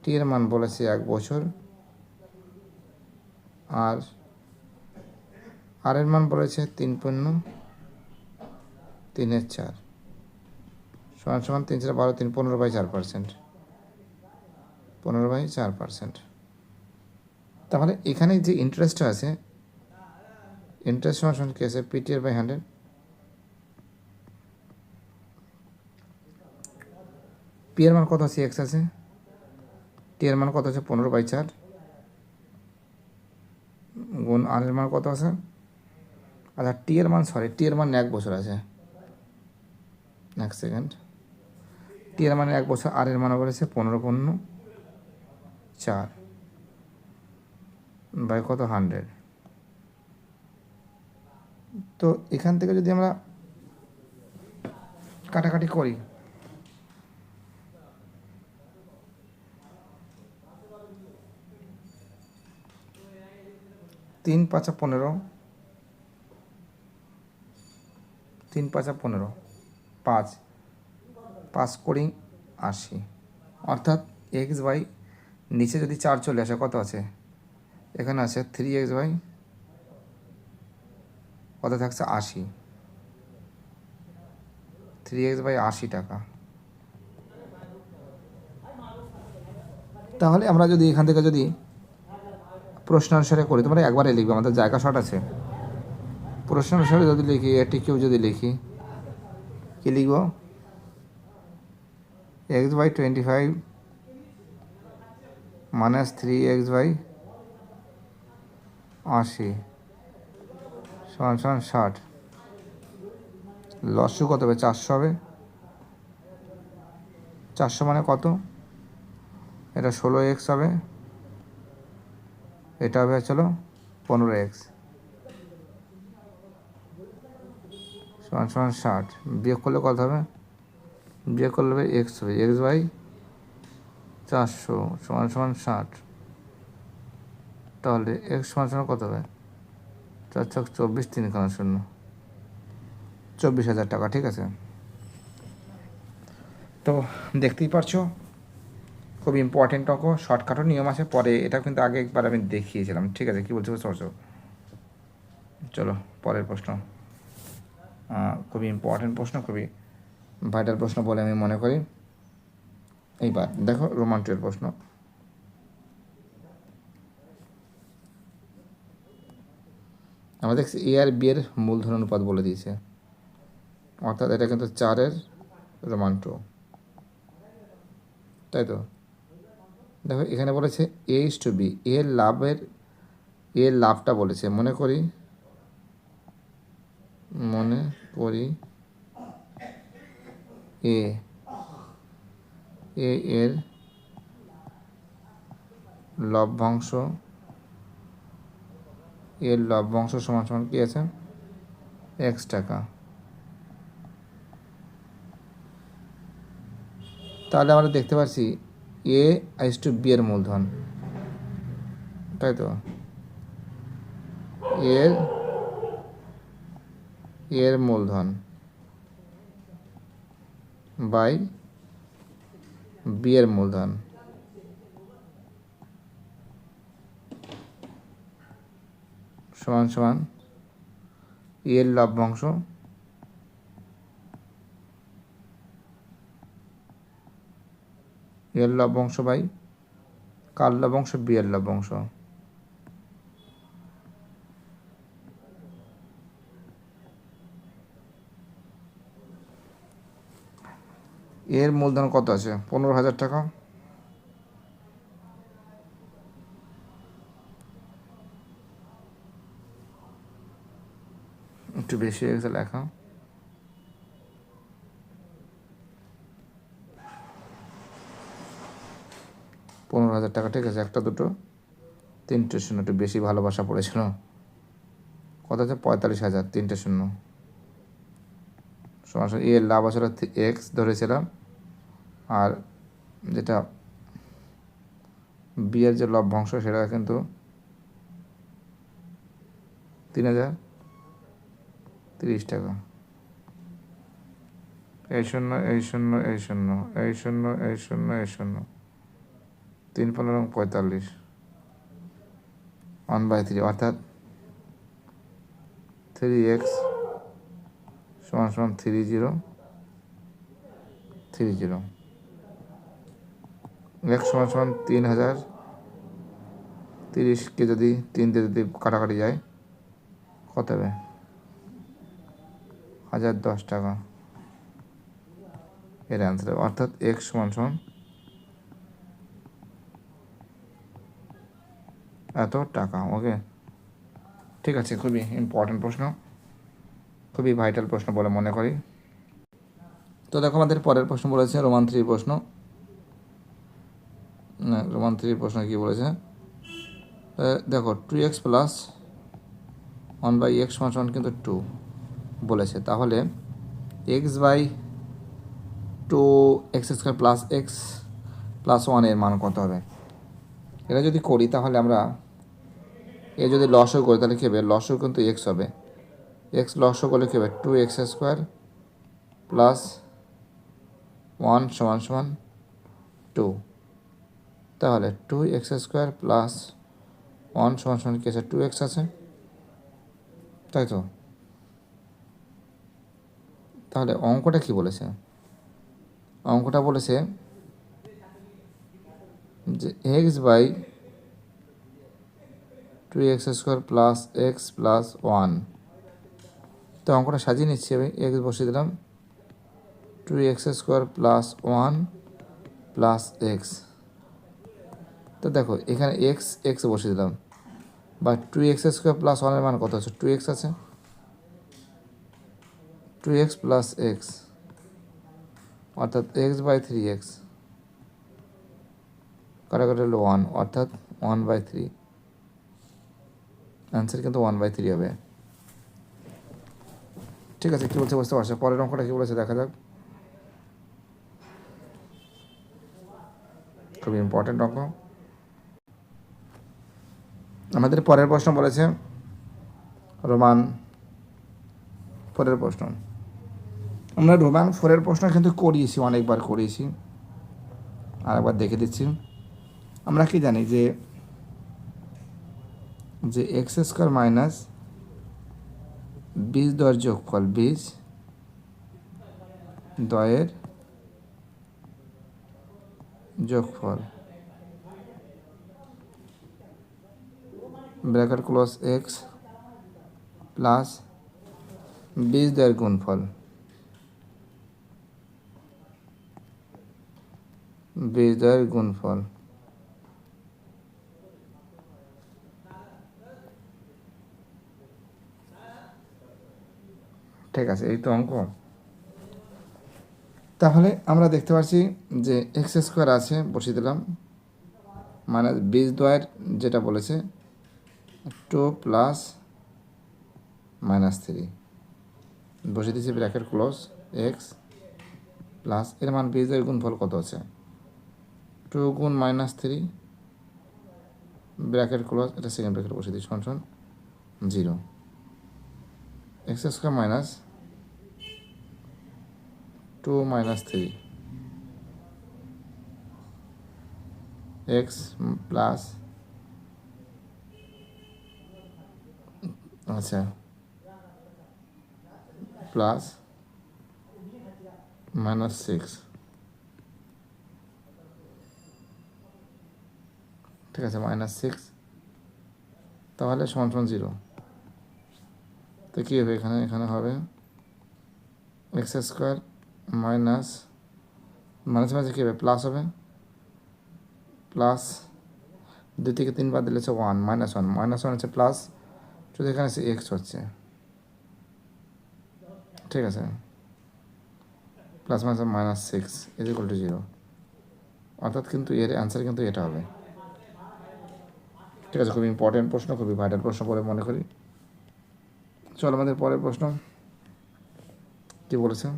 টি এর মান বলেছে 1 বছর, আর আর এর মান বলেছে 3.3/4 সমান সমান 3/12 3 15/4%, 15/4%। তাহলে এখানে যে ইন্টারেস্টটা আছে, ইন্টারেস্ট সমান সমান কী আছে? পিটি এর বাই 100, পি এর মান কত আছে? এক্স আছে, টি এর মান কত আছে? 15/4 গুণ আর এর মান কত আছে? আচ্ছা টি এর মান 1 বছর আছে। 1 সেকেন্ড, টি এর মানে 1 বছর, আর এর মান বলেছে 15/4 বাই কত 100। তো এখান থেকে যদি আমরা কাটাকাটি করি, তিন পাঁচা 15, 3 5 15, 5 করি 80, অর্থাৎ এক্স বাই নিচে যদি 4 চলে আসে কত আছে? এখানে আছে 3x বাই কত থাকছে? 80, 3x বাই 80 টাকা। তাহলে আমরা যদি এখান থেকে যদি প্রশ্ন অনুসারে করি, তোমরা একবারে লিখবে, আমাদের জায়গা শর্ট আছে। প্রশ্ন অনুসারে যদি লিখি, এটি কেউ যদি লিখি, কী লিখব? X by 25 minus 3x by 80 সমান সমান 60। লসু কত হবে? 400 হবে। 400 মানে কত? এটা 16x হবে, এটা হবে চলো 15x সমান সমান 60। বিয়োগ করলে কত হবে? বিয়োগ করলে হবে এক্স হবে, এক্স বাই 400 সমান সমান 60। তাহলে এক্স সমান সমান কত হবে? 4 ছক 24, 3 খানা 0, 24,000 টাকা। ঠিক আছে, তো দেখতেই পারছো খুব ইম্পর্টেন্ট অঙ্ক, শর্টকাটও নিয়ম আছে পরে, এটা কিন্তু আগে একবার আমি দেখিয়েছিলাম। ঠিক আছে, কী বলছো বুঝতে পারছো? চলো পরের প্রশ্ন, খুবই ইম্পর্টেন্ট প্রশ্ন, খুবই ভাইটাল প্রশ্ন বলে আমি মনে করি। এইবার দেখো রোমান 2 এর প্রশ্ন। আমরা দেখছি এ আর বি এর মূলধন অনুপাত বলে দিয়েছে, অর্থাৎ এটা কিন্তু 4-এর রোমান 2, তাই তো? দেখো এখানে বলেছে A/B, এর লাভটা বলেছে, মনে করি এ এর লভ্যাংশ, সমান সমান কী আছে? x টাকা। তাহলে আমরা দেখতে পাচ্ছি A/B এর মূলধন, তাই তো? এর মূলধন বাই বি এর মূলধন সমান সমান ই এর লভ্যাংশ এর লভ্যাংশ বাই কার লভ্যাংশ, বি এর লভ্যাংশ। এর মূলধন কত আছে? 15,000 টাকা। একটু বেশি হয়ে গেছে লেখা। 15,000 টাকা, ঠিক আছে। একটা দুটো তিনটে শূন্য, একটু বেশি ভালোবাসা পড়েছিল। কত আছে? 45,000, 3টে শূন্য। সমান এর লাভ আসলে এক্স ধরেছিলাম, আর যেটা বি এর যে লভ্যাংশ সেটা কিন্তু 3,030 টাকা। এই শূন্য, এই শূন্য, এই শূন্য, এই শূন্য, এই শূন্য, এই শূন্য, 3 × 45, 1/3, অর্থাৎ 3x সমান সমান 3030। x সমান সমান 3,030কে যদি 3 দিয়ে যদি কাটাকাটি যায় কত হবে? 1,010 টাকা এর অ্যান্সার। অর্থাৎ x সমান সমান এত টাকা। ওকে, ঠিক আছে। খুবই ইম্পর্ট্যান্ট প্রশ্ন, খুবই ভাইটাল প্রশ্ন বলে মনে করি। তো দেখো আমাদের পরের প্রশ্ন বলেছে রোমান 3 প্রশ্ন। না, রোমান 3 প্রশ্ন কী বলেছে দেখো, 2x প্লাস 1/x সমান সমান কিন্তু 2 বলেছে। তাহলে x/2x² প্লাস x প্লাস 1 এর মান কত হবে? এটা যদি করি তাহলে আমরা যদি লসও করি তাহলে কী হবে? লসও কিন্তু x হবে। x লসও করলে কী হবে? 2x² প্লাস 1 সমান সমান 2। তাহলে 2x² প্লাস 1 সমান সমান কী আছে? 2x আছে, তাই তো? তাহলে অঙ্কটা কি বলেছে? অঙ্কটা বলেছে যে x/2x² প্লাস x প্লাস 1। তো অঙ্কটা সাজিয়ে নিচ্ছি আমি। x বসিয়ে দিলাম, 2x² প্লাস 1 প্লাস x। তো দেখো এখানে x বসিয়ে দিলাম, বা 2x² প্লাস 1 এর মান কত আছে? 2x আছে, 2x প্লাস x, অর্থাৎ x/3x কাটাকাটি হলো 1, অর্থাৎ 1/3। অ্যান্সার কিন্তু 1/3 হবে। ঠিক আছে, কী বলছে বুঝতে পারছো? পরের অঙ্কটা কী বলেছে দেখা যাক। খুব ইম্পর্ট্যান্ট অঙ্ক। আমাদের পরের প্রশ্ন বলেছে রোমান 4 প্রশ্ন। আমরা রোমান 4 প্রশ্ন কিন্তু করিয়েছি, অনেকবার করিয়েছি, আরেকবার দেখে দিচ্ছি। আমরা কি জানি যে x² মাইনাস 20 দয়ের যোগফল, 20 দয়ের যোগফল ব্র্যাকেট ক্লোজ x প্লাস 20 দয়ের গুণফল, 20 দয়ের গুণফল। ঠিক আছে, এই তো অঙ্ক। তাহলে আমরা দেখতে পাচ্ছি যে x² আছে, বসিয়ে দিলাম, মানে 20 দয়ের যেটা বলেছে 2 প্লাস -3 বসিয়ে দিচ্ছি, ব্র্যাকেট ক্লোজ x প্লাস এর মান 20 দয়ের গুণফল কত আছে? 2 গুণ -3 ব্র্যাকেট ক্লোজ, এটা সেকেন্ড ব্র্যাকেট বসিয়ে দিই, সমান 0। x² মাইনাস 2 - 3 এক্স প্লাস আচ্ছা প্লাস -6, ঠিক আছে, -6 তাহলে সমান সমান 0। তো কী হবে এখানে, এখানে হবে এক্স স্কোয়ার মাইনাস মাঝে মাঝে কী হবে প্লাস হবে, প্লাস 2 থেকে 3 বার দিলে হচ্ছে 1 -1 হচ্ছে প্লাস, যদি এখানে সে এক্স হচ্ছে, ঠিক আছে, প্লাস -6 = 0, অর্থাৎ কিন্তু এর অ্যান্সার কিন্তু এটা হবে। ঠিক আছে, খুবই ইম্পর্টেন্ট প্রশ্ন, খুবই ভাইটাল প্রশ্ন বলে মনে করি। চলো আমাদের পরের প্রশ্ন কি বলেছে।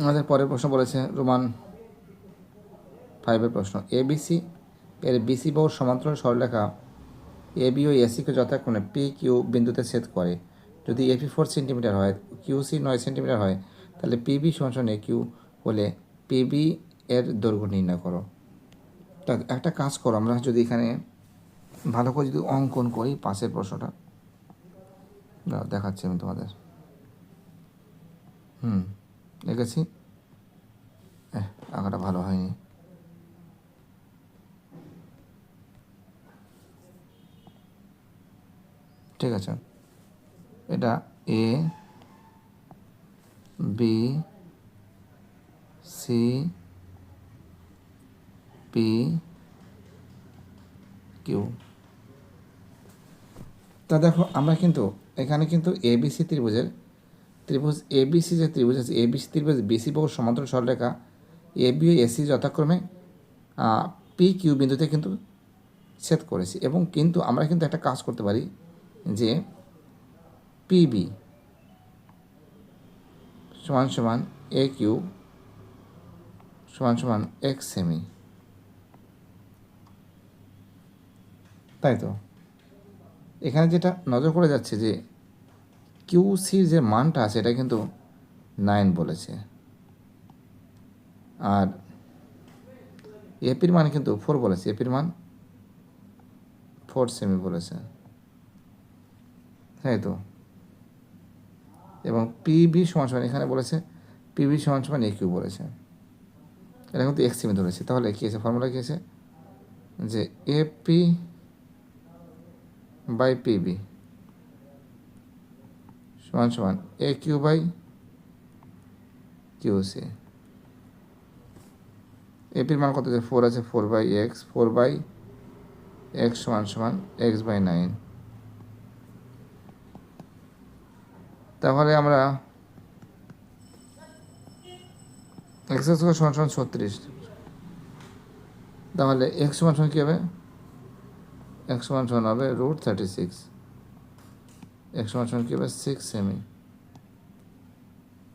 আমাদের পরের প্রশ্ন বলেছে রোমান 5-এর প্রশ্ন, এবিসি এর বিসি বাহুর সমান্তরাল সরলরেখা এবি ও এসিকে যথাক্রমে পি কিউ বিন্দুতে ছেদ করে। যদি এপি 4 সেন্টিমিটার হয়, কিউসি 9 সেন্টিমিটার হয়, তাহলে পিবি সমান এ কিউ হলে পিবি এর দৈর্ঘ্য নির্ণয় করো। তা একটা কাজ করো, আমরা যদি এখানে ভালো করে যদি অঙ্কন করি পাশের প্রশ্নটা, দেখাচ্ছি আমি তোমাদের। লিখেছি, আঁকাটা ভালো হয়নি। ঠিক আছে, এটা A B C P Q. তা দেখো আমরা কিন্তু এখানে কিন্তু এবিসি ত্রিভুজ এবিসি যে ত্রিভুজ আছে, এবিসি ত্রিভুজ বিসি বাহুর সমান্তরাল সরলরেখা এবি ও এসি যথাক্রমে পি কিউ বিন্দুতে কিন্তু ছেদ করেছি, এবং কিন্তু আমরা কিন্তু একটা কাজ করতে পারি যে পিবি সমান সমান এ কিউ সমান সমান এক্স সেমি, তাই তো এখানে যেটা নজর করে যাচ্ছে যে কিউসির যে মানটা আছে এটা কিন্তু 9 বলেছে, আর এপির মান কিন্তু 4 বলেছে, এপির মান 4 সেমি বলেছে, তাই তো। এবং পিবি সমান সমান এখানে বলেছে পিবি সমান সমান এ কিউ বলেছে, এটা কিন্তু এক্স সেমি ধরেছে। তাহলে কী আছে, ফর্মুলা কী আছে যে এপি বাই পিবি সমান সমান এ কিউ বাই কিউসি। এপির মান কত আছে, 4 আছে, 4/x, 4/x সমান সমান x/9। তাহলে আমরা x স্কোয়ার সমান সমান 36, তাহলে x সমান সমান কী হবে, x সমান সমান হবে √36, x সমান সমান কী হবে 6 সেমি।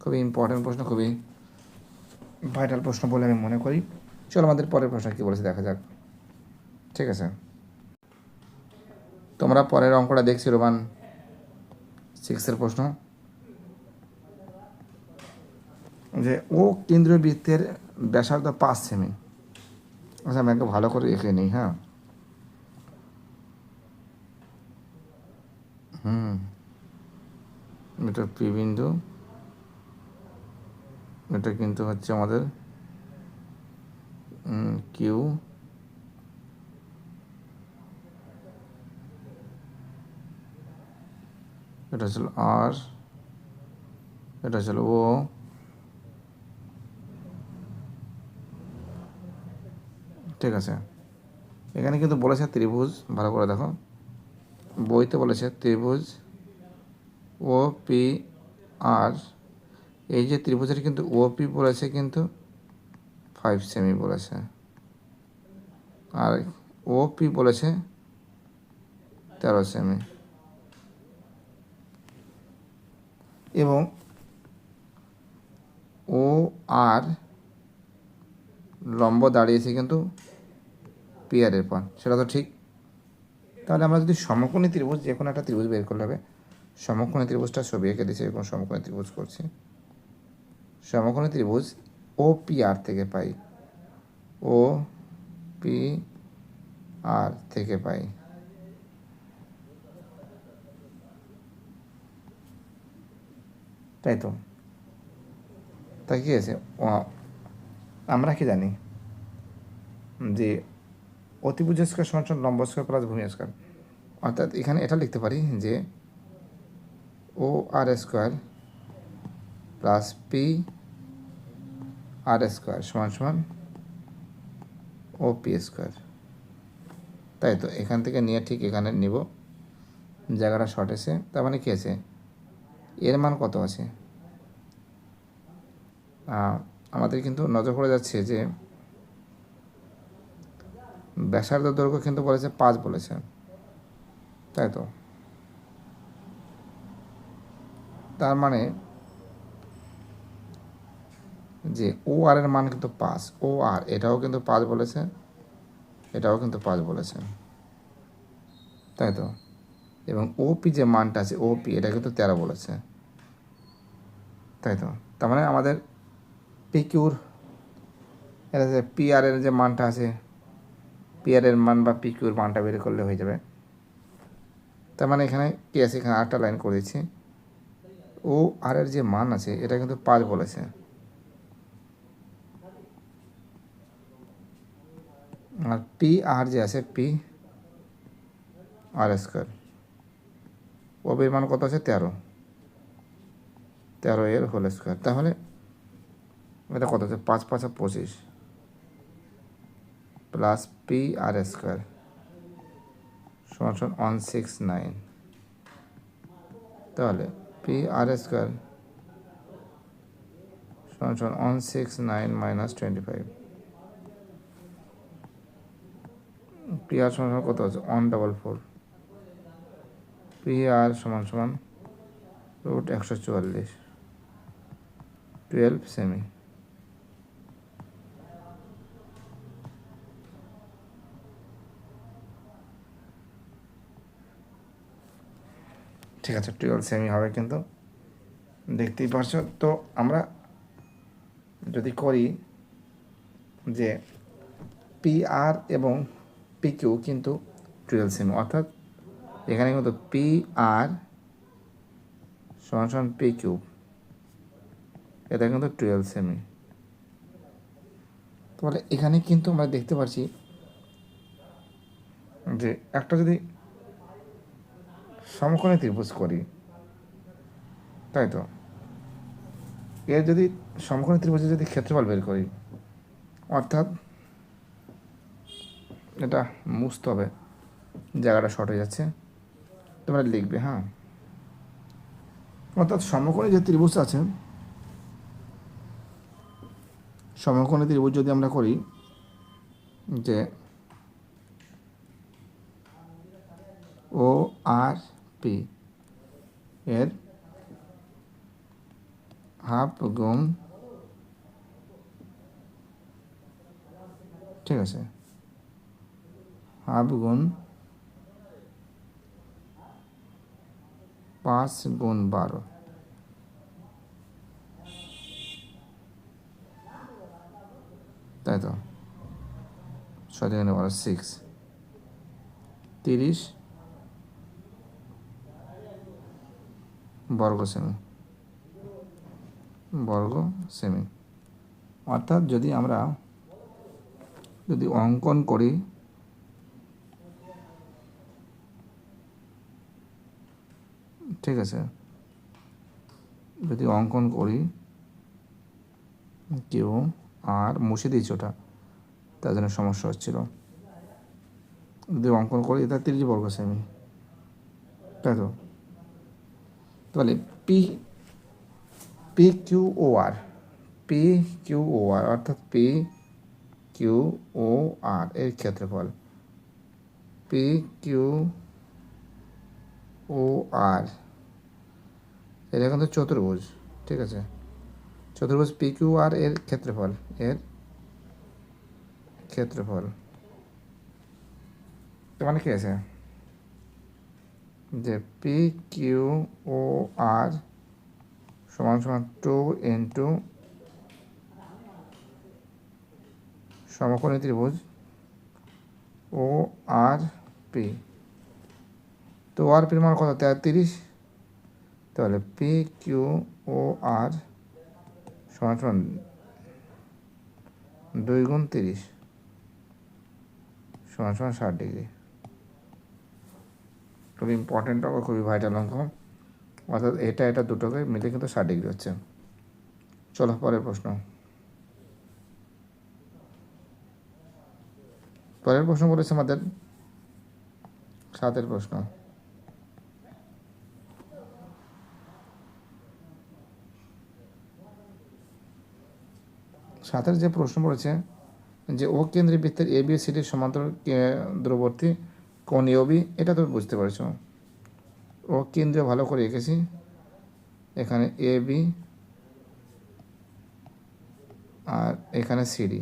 খুবই ইম্পর্টেন্ট প্রশ্ন, খুবই ভাইটাল প্রশ্ন বলে আমি মনে করি। চলো আমাদের পরের প্রশ্ন কী বলেছে দেখা যাক। ঠিক আছে, তোমরা পরের অঙ্কটা দেখছি রোমান 6-এর প্রশ্ন, যে ও কেন্দ্রীয় বৃত্তের ব্যাসার্ধ 5 সেমি। আচ্ছা আমি একটু ভালো করে এঁকে নিই। হ্যাঁ, এটা পি বিন্দু, এটা কিন্তু হচ্ছে আমাদের কিউ, এটা ছিল আর, এটা ছিল ও, ঠিক আছে। এখানে কিন্তু বলেছে ত্রিভুজ, ভালো করে দেখো বইতে বলেছে ত্রিভুজ ও পি আর, এই যে ত্রিভুজের কিন্তু ওপি বলেছে কিন্তু 5 সেমি বলেছে, আর ওপি বলেছে 13 সেমি, এবং ও আর লম্ব দাঁড়িয়েছে কিন্তু পিয়ারের পর, সেটা তো ঠিক। তাহলে আমরা যদি সমকোণী ত্রিভুজ, যে কোনো একটা ত্রিভুজ বের করলে হবে, সমকোণী ত্রিভুজটা ছবি এঁকে দিচ্ছি, এরকম সমকোণী ত্রিভুজ করছি। সমকোণী ত্রিভুজ ও পি আর থেকে পাই, ও পি আর থেকে পাই। তাই তো, তাই কী আছে, আমরা কি জানি যে অতিভুজ স্কোয়ার সমান লম্ব স্কোয়ার প্লাস ভূমি স্কোয়ার, অর্থাৎ এখানে এটা লিখতে পারি যে ও আর square plus P R square সমান সমান ও পি স্কোয়ার। তাই তো, এখান থেকে নিয়ে ঠিক এখানে নিব, জায়গাটা শর্ট এসে, তার মানে কী আছে, এর মান কত আছে, আমাদের কিন্তু নজর পড়ে যাচ্ছে যে ব্যাসার্ধ দৈর্ঘ্য কিন্তু বলেছে 5 বলেছে। তাই তো, তার মানে যে ও আর এর মান কিন্তু 5, ও আর এটাও কিন্তু 5 বলেছে, এটাও কিন্তু 5 বলেছে। তাই তো, এবং ওপি যে মানটা আছে ওপি এটা কিন্তু 13 বলেছে। তাই তো, তার মানে আমাদের পিকিউর এটা যে পি আর এর যে মানটা আছে, পি আর এর মান বা পিকিউর মানটা বের করলে হয়ে যাবে। তার মানে এখানে কি আছে, এখানে আরেকটা লাইন করে দিচ্ছি, ও আর এর যে মান আছে এটা কিন্তু 5 বলেছে, আর পি আর যে আছে পি আর স্কোয়ার, ও বির মান কত আছে 13 এর হোল স্কোয়ার। তাহলে এটা কত আছে, 5 5 25 প্লাস পি আর স্কোয়ার সমান সমান 169। তাহলে পি আর স্কোয়ার সমান সমান 169 মাইনাস 25, পি আর সমান সমান কত আছে 144, পি আর সমান সমান রুট 144, 12 সেমি। ঠিক আছে, 12 সেমি হবে, কিন্তু দেখতেই পারছো তো। আমরা যদি করি যে পি আর এবং পি কিউ কিন্তু 12 সেমি, অর্থাৎ এখানে কিন্তু পি আর সমান সমান পি কিউ, এটা কিন্তু 12 সেমি। তাহলে এখানে কিন্তু আমরা দেখতে পাচ্ছি যে একটা যদি সমকোণী ত্রিভুজ করি, তাই তো, এর যদি সমকোণী ত্রিভুজের যদি ক্ষেত্রফল বের করি, অর্থাৎ এটা মুছতে হবে, জায়গাটা শর্ট হয়ে যাচ্ছে, তোমরা লিখবে, হ্যাঁ। অর্থাৎ সমকোণী যে ত্রিভুজ আছে, সমকোণী ত্রিভুজ যদি আমরা করি যে ও আর পি এর হাফ গুণ, ঠিক আছে, হাফ গুণ 5 গুণ 12, তাই তো, 6 থেকে 12 6, 30 বর্গ সেমি, বর্গ সেমি। অর্থাৎ যদি আমরা যদি অঙ্কন করি, ঠিক আছে, যদি অঙ্কন করি কেউ আর মুছে দিয়েছি ওটা, তার জন্য সমস্যা হচ্ছিল, যদি অঙ্কন করি এটা 30 বর্গ সেমি, তাই তো। তাহলে পি পি কিউ ও আর, পি কিউ ও আর অর্থাৎ পি কিউ ও আর এর ক্ষেত্রফল, পি কিউ ও আর এটা কিন্তু চতুর্ভুজ, ঠিক আছে, চতুর্ভুজ পি কিউ আর এর ক্ষেত্রফল, এর ক্ষেত্রফল, মানে কি আছে, যে পি কিউ ও আর সমান সমান 2 ইন্টু সমকোণী ত্রিভুজ ও আর পি। তো আর পির মান কত? 33। তাহলে পি কিউ ও আর সমান সমান 2 গুণ 30 সমান সমান 60 ডিগ্রি। খুবই ইম্পর্টেন্ট অঙ্ক, খুবই ভাইটাল অঙ্ক। অর্থাৎ এটা দুটোকে মিলে কিন্তু 60 ডিগ্রি হচ্ছে। চলো পরের প্রশ্ন। পরের প্রশ্ন বলেছে আমাদের 7 প্রশ্ন। সাতের যে প্রশ্ন পড়েছে যে ও কেন্দ্রীয় বৃত্তের এ বি সিটির সমান্তরাল দূরবর্তী কোণ এবি, এটা তো বুঝতে পারছো। ও কেন্দ্রীয় ভালো করে এঁকেছি, এখানে এ বি আর এখানে সিডি,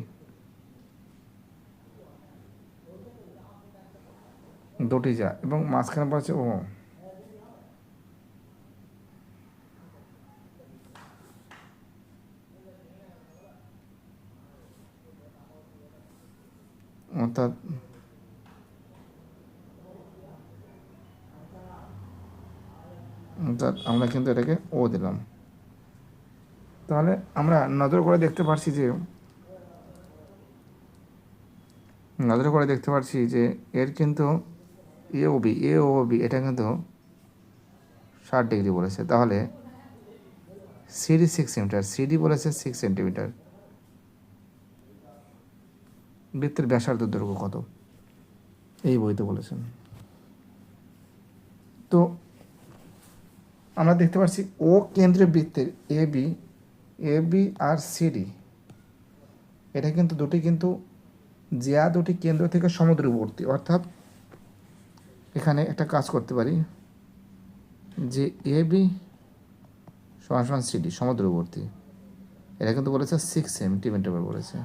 দুটি যা, এবং মাঝখানে পড়েছে ও। অর্থাৎ আমরা কিন্তু এটাকে ও দিলাম। তাহলে আমরা নজর করে দেখতে পারছি যে এর কিন্তু এ ও বি এটা কিন্তু 60 ডিগ্রি বলেছে। তাহলে সিডি 6 সেন্টিমিটার, সিডি বলেছে 6 সেন্টিমিটার। বৃত্তের ব্যাসার্ধ দৈর্ঘ্য কত? এই বইতে বলেছেন। তো আমরা দেখতে পাচ্ছি ও কেন্দ্রীয় বৃত্তের এ বি আর সিডি, এটা কিন্তু দুটি কিন্তু দুটি কেন্দ্র থেকে সমদূরবর্তী। অর্থাৎ এখানে একটা কাজ করতে পারি যে এ বি সমান সমান সিডি সমদূরবর্তী, এটা কিন্তু বলেছে 6 সেন্টিমিটার বলেছে,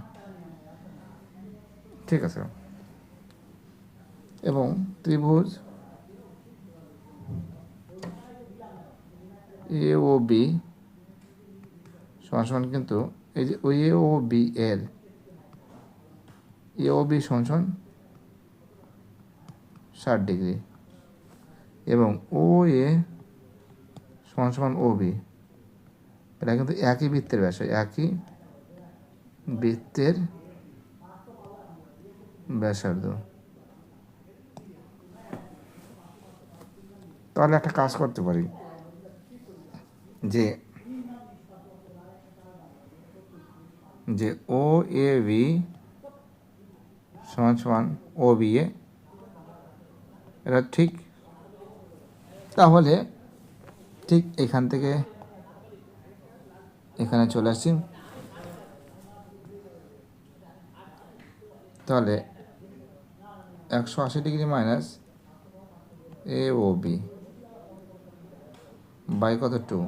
ঠিক আছে। এবং ত্রিভুজ এ ও বি সমান সমান কিন্তু এই যে ওই এ ও বি এর এ ও বি সমান সমান 60 ডিগ্রি, এবং ও এ সমান সমান ও বি, এটা কিন্তু একই বৃত্তের ব্যাসার্ধ, একই বৃত্তের ব্যাসার্ধ। তাহলে একটা কাজ করতে পারি যে ও এ বি সমান সমান ও বি এ, এটা ঠিক। তাহলে ঠিক এখান থেকে এখানে চলে আসছি। তাহলে 180 degree minus A O B by কত? 2।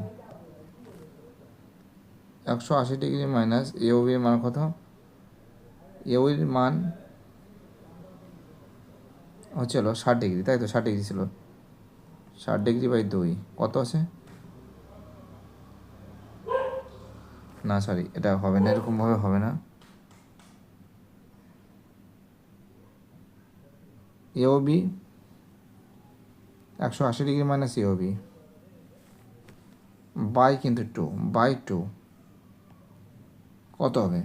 180 degree minus A O B এর মান কত? এ ও এর মান হচ্ছিল 60 ডিগ্রি, তাই তো? 60 ডিগ্রি ছিল, 60 ডিগ্রি বাই 2 কত আছে? না সরি, এটা হবে না, এরকমভাবে হবে না। A O B 180 degree minus A O B by কিন্তু 2 বাই 2 কত হবে?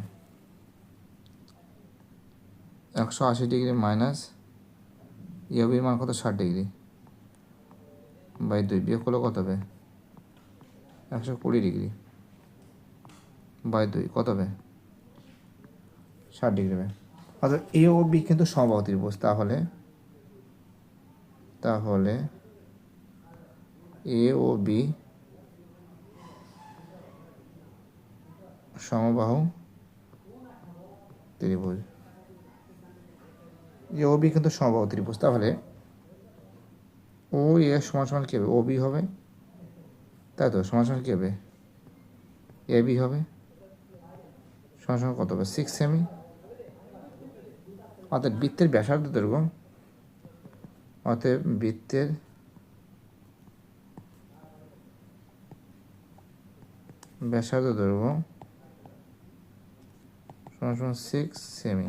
180 ডিগ্রি মাইনাস এ ও বির মান কত? 60 ডিগ্রি বাই 2 বিয়োগ করলে কত হবে? 120 ডিগ্রি বাই 2 কত হবে? 60 ডিগ্রি হবে। অর্থাৎ এ ও বি কিন্তু সমবাহু ত্রিভুজ। তাহলে এ ও বি সমবাহু ত্রিভুজ। এ ও বি কিন্তু সমবাহু ত্রিভুজ। তাহলে ও এ সমান সমান কী হবে? ও বি হবে, তাই তো? সমান সমান কী হবে? এ বি হবে, সমান সমান কত হবে? 6 সেমি। অর্থাৎ বৃত্তের ব্যাসার্ধ দৈর্ঘ্য, অতএব বৃত্তের ব্যাসার্ধ দৈর্ঘ্য সমান সমান 6 সেমি।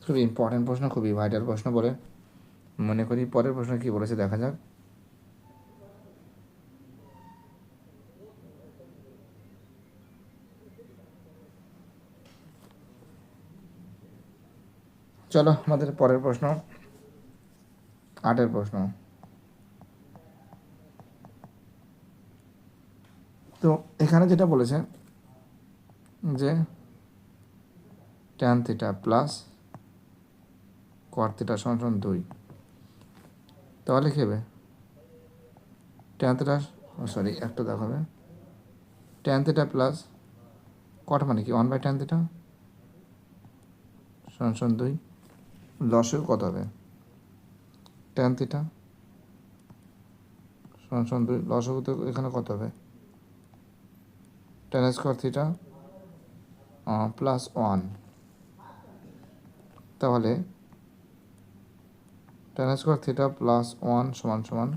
খুবই ইম্পর্টেন্ট প্রশ্ন, খুবই ভাইটাল প্রশ্ন বলে মনে করি। পরের প্রশ্ন কি বলেছে দেখা যাক। চলো আমাদের পরের প্রশ্ন, 8 প্রশ্ন। তো এখানে যেটা বলেছে যে tan theta plus cot theta সমান সমান 2, তাহলে কী হবে tan থিটা, সরি একটা দেখাবে, tan থিটা প্লাস cot মানে কি 1/tan থিটা সমান সমান 2, লসাগু কত হবে tan থিটা সমান সমান 2, লসাগু তো এখানে কত হবে tan স্কোয়ার থিটা প্লাস 1, তাহলে tan স্কোয়ার থিটা প্লাস 1 সমান সমান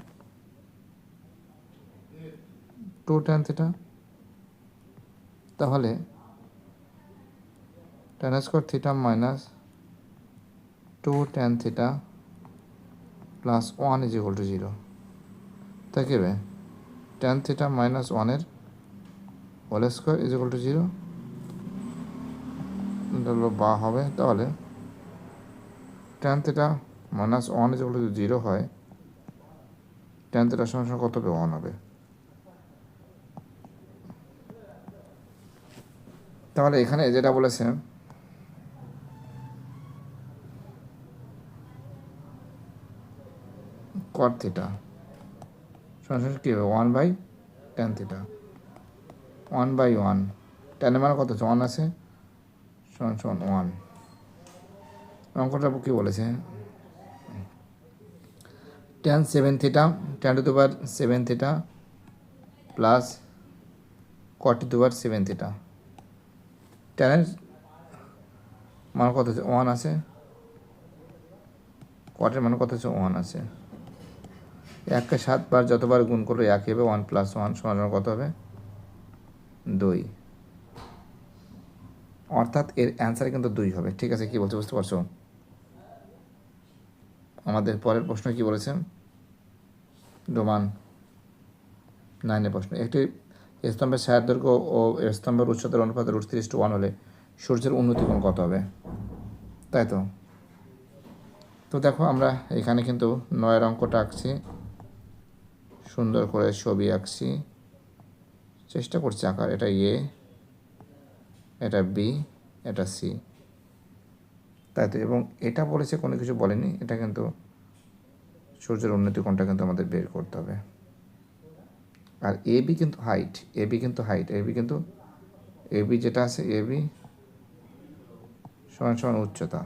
2 tan থিটা। তাহলে tan square theta minus 2 tan theta plus 1 is equal to 0। তাই কি হবে tan theta minus 1 whole square is equal to 0, এটা হলো বা হবে। তাহলে tan theta minus 1 is equal to 0 হয়, tan থিটা সমান সমান কত হবে 1 হবে। তাহলে এখানে যেটা বলেছে cot থিটা সমান সমান কী হবে 1/tan থিটা, 1/1, tan এর মান কত আছে 1 আছে সমান সমান 1। অঙ্কটা কী বলেছে tan 7 theta, tan to the power 7 theta plus cot to the power 7 theta, tan এর মান কত আছে 1 আছে, cot এর মান কত আছে 1 আছে। 1কে 7 বার যতবার গুণ করলে 1 হবে, 1 প্লাস 1 সমান কত হবে 2, অর্থাৎ এর অ্যান্সার কিন্তু 2 হবে। ঠিক আছে, কী বলছে বুঝতে পারছো? আমাদের পরের প্রশ্ন কি বলেছে, রোমান 9 প্রশ্ন। একটি স্তম্ভের ছায়ার দৈর্ঘ্য ও স্তম্ভের উচ্চতার অনুপাতে √3:1 হলে সূর্যের উন্নতি কোণ কত হবে? তাই তো। তো দেখো আমরা এখানে কিন্তু 9 অঙ্কটা আঁকছি, সুন্দর করে ছবি আঁকছি, চেষ্টা করছি আঁকার। এটা এ, এটা বি, এটা সি, তাই তো। এবং এটা বলেছে কোনো কিছু বলেনি, এটা কিন্তু সূর্যের উন্নতি কোণটা কিন্তু আমাদের বের করতে হবে। আর এ বি কিন্তু হাইট, এ বি কিন্তু হাইট, এ বি কিন্তু এ বি যেটা আছে এ বি সমান সমান উচ্চতা,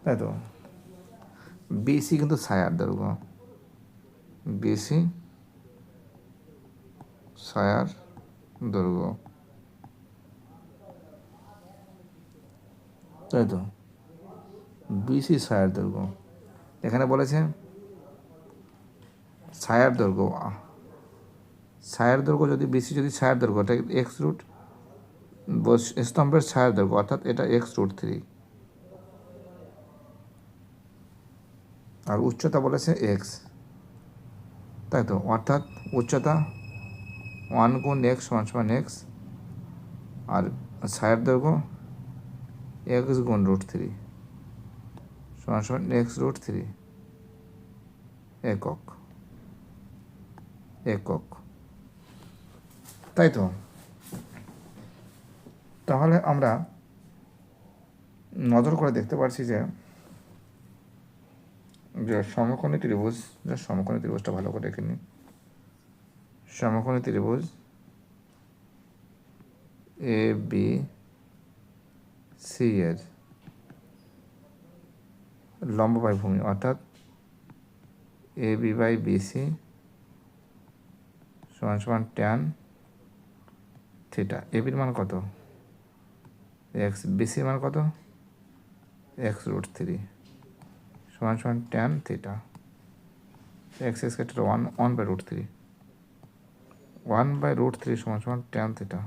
তাই তো। বিসি কিন্তু ছায়ার দৈর্ঘ্য, বিসি ছায়ার দৈর্ঘ্য, তাই তো। বিসি ছায়ার দৈর্ঘ্য, এখানে বলেছে ছায়ার দৈর্ঘ্য, ছায়ার দৈর্ঘ্য যদি বিসি যদি ছায়ার দৈর্ঘ্য, এটা x রুট স্তম্ভের ছায়ার দৈর্ঘ্য, অর্থাৎ এটা x√3, আর উচ্চতা বলেছে x, তাই তো। অর্থাৎ উচ্চতা 1 গুণ x সমান সমান x, আর ছায়ার দৈর্ঘ্য x গুণ √3 সমান সমান x√3 একক, একক, তাই তো। তাহলে আমরা নজর করে দেখতে পাচ্ছি যে সমকোণী ত্রিভুজ, সমকোণী ত্রিভুজটা ভালো করে দেখে নিই। সমকোণী ত্রিভুজ এ বি সি এর লম্ব বাই ভূমি, অর্থাৎ এ বি বাই বিসি সমান সমান tan থিটা। এ বির মান কত x, বিসির মান কত x√3 সমান সমান tan থিটা, x স্কয়ার 1/√3 1/√3 সমান সমান ট্যান থিটা।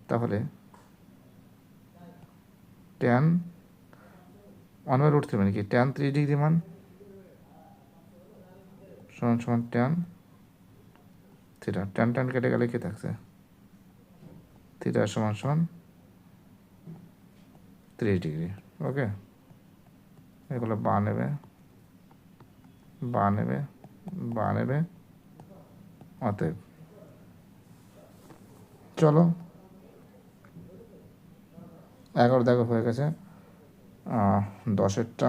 তাহলে ট্যান 1/√3 মানে কি, ট্যান 3 ডিগ্রি মান সমান সমান ট্যান থিটা। ট্যান ট্যান কেটে গেলে কি থাকছে, থিটা সমান সমান 30 ডিগ্রি। ওকে, এগুলো বা নেবে, বা নেবে, বা নেবে। অতএব চলো 11 দেখো হয়ে গেছে, 10-এরটা।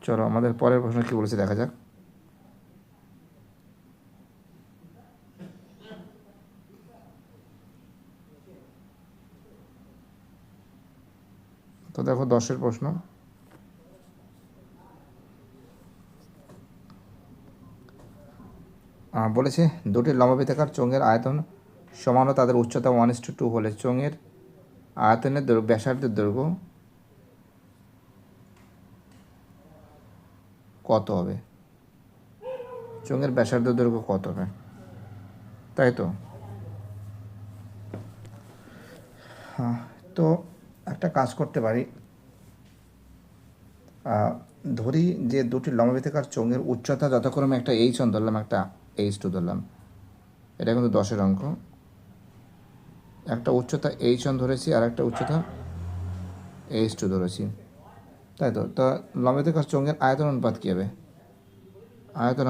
চলো আমাদের পরের প্রশ্ন কী বলেছে দেখা যাক। তো দেখো 10-এর প্রশ্ন, বলেছে দুটি লম্ববৃত্তাকার চোঙের আয়তন সমান ও তাদের উচ্চতা 1:2 হলে চোঙের আয়তনের ব্যাসার্ধের দৈর্ঘ্য কত হবে? চোঙের ব্যাসার্ধের দৈর্ঘ্য কত হবে, তাই তো? হ্যাঁ, তো একটা কাজ করতে পারি, ধরি যে দুটি লম্ববৃত্তাকার চোঙের উচ্চতা যথাক্রমে একটা h1 ধরলাম, একটা h2 ধরলাম। এটা কিন্তু 10-এর অঙ্ক। একটা উচ্চতা h1 ধরেছি আর একটা উচ্চতা h2 ধরেছি, তাই তো? তা লম্ববৃত্তাকার চোঙের আয়তন অনুপাত কী হবে? আয়তন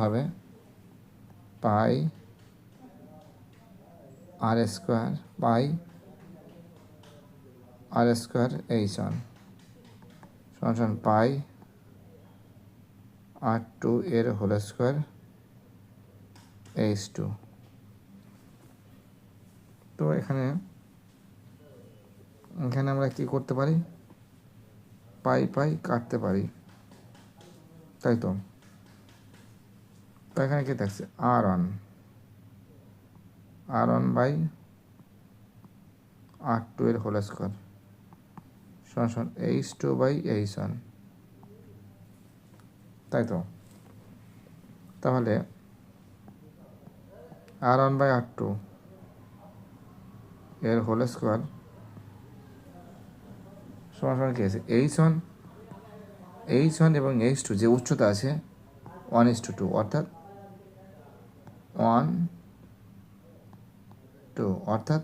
হবে পাই আর স্কোয়ার h1 সমান সমান পাই r2 এর হোল স্কোয়ার h2। তো এখানে আমরা কি করতে পারি, পাই কাটতে পারি, তাই তো? তো এখানে কি থাকছে, r1/r2 এর হোল স্কোয়ার সমান সমান h2/h1, তাই তো? তাহলে r1/r2 এর হোল স্কোয়ার সমান সমান কী আছে, h1 এবং h2 যে উচ্চতা আছে 1:2, অর্থাৎ 1:2, অর্থাৎ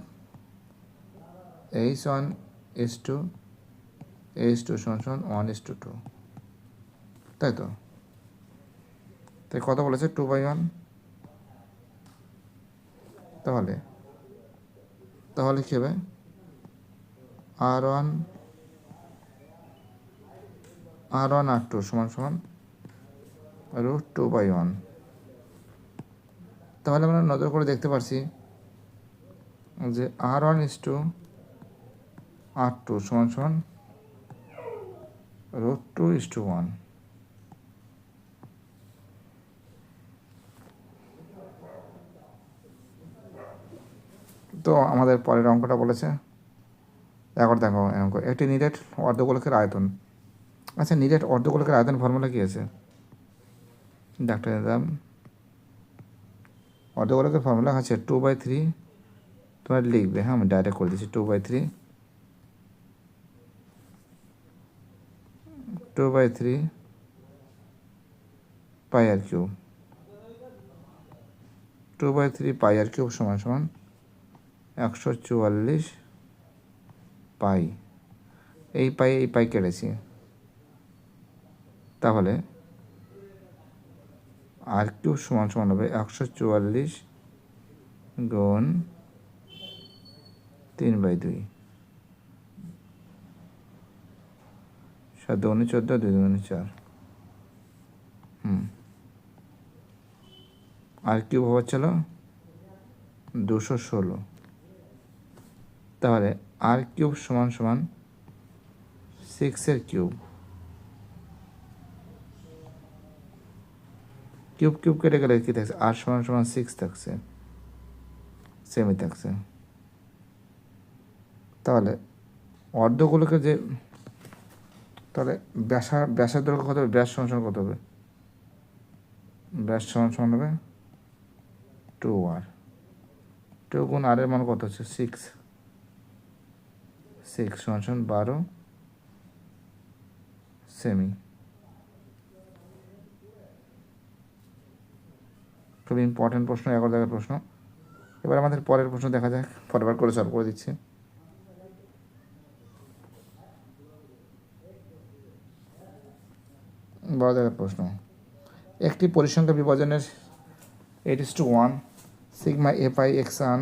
h1:h2 সমান সমান 1:2, তাই তো? তাই কত বলেছে, 2/1। তাহলে কী হবে, r1r2 সমান সমান √2/1। তাহলে আমরা নজর করে দেখতে পারছি যে r1:r2 সমান সমান √2:1। তো আমাদের পরের অঙ্কটা বলেছে, এখন দেখো অঙ্ক, একটি নিরেট অর্ধগোলকের আয়তন। আচ্ছা, নিরেট অর্ধগোলকের আয়তন ফর্মুলা কী আছে, ডাক্তার নিলাম। অর্ধগোলকের ফর্মুলা আছে 2/3, তোমরা লিখবে, হ্যাঁ আমি ডাইরেক্ট করে দিচ্ছি, 2/3 পাই আর কিউব, 2/3 পাই আর কিউব সমান সমান 144 পাই। এই পাই কেটেছি, তাহলে আর কিউব সমান সমান হবে 144 গুণ 3/2, 7 × 14, 2 × 4। আর কিউব হচ্ছিল 216। তাহলে আর কিউব সমান সমান 6-এর কিউব, কিউব কেটে গেলে কী থাকছে, আর সমান সমান 6 থাকছে, সেমই থাকছে। তাহলে অর্ধগোলকের যে, তাহলে ব্যাসার দৈর্ঘ্য কত হবে, ব্যাস সমান সমান কত হবে, ব্যাস সমান সমান হবে 2r। 2 গুণ r এর মান কত হচ্ছে 6 সমান সমান 12 সেমি। খুবই ইম্পর্টেন্ট প্রশ্ন, 11 দাগের প্রশ্ন। এবার আমাদের পরের প্রশ্ন দেখা যাক, ফরওয়ার্ড করে সলভ করে দিচ্ছি। 12 দাগের প্রশ্ন, একটি পরিসংখ্যা বিভাজনের 8:1 সিগমা এফআই এক্স1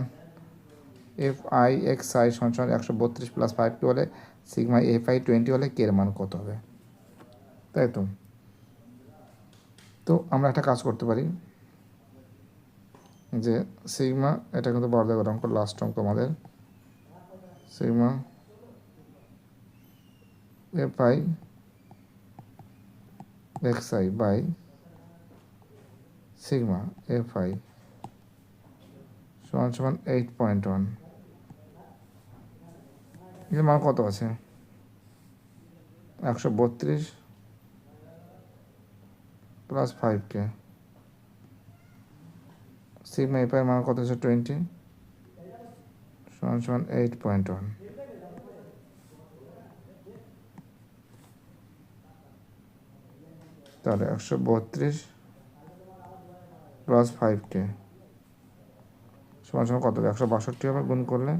এফআই এক্স আই সমান 132 প্লাস 5 হলে সিগমা এফআই 20 হলে কে এর মান কত হবে? তাই তো। তো আমরা একটা কাজ করতে পারি যে সিগমা, এটা কিন্তু 12 দাগের অঙ্ক, লাস্ট অঙ্ক আমাদের। Sigma fi xi by sigma fi সমান সমান 8.1, এর মান কত আছে? 132 প্লাস 5k। সিগমা এফআই এর মান কত আছে 20 সমান সমান 8.1। তাহলে 132 প্লাস 5k সমান সমান কত হবে? 162 হবে, গুণ করলে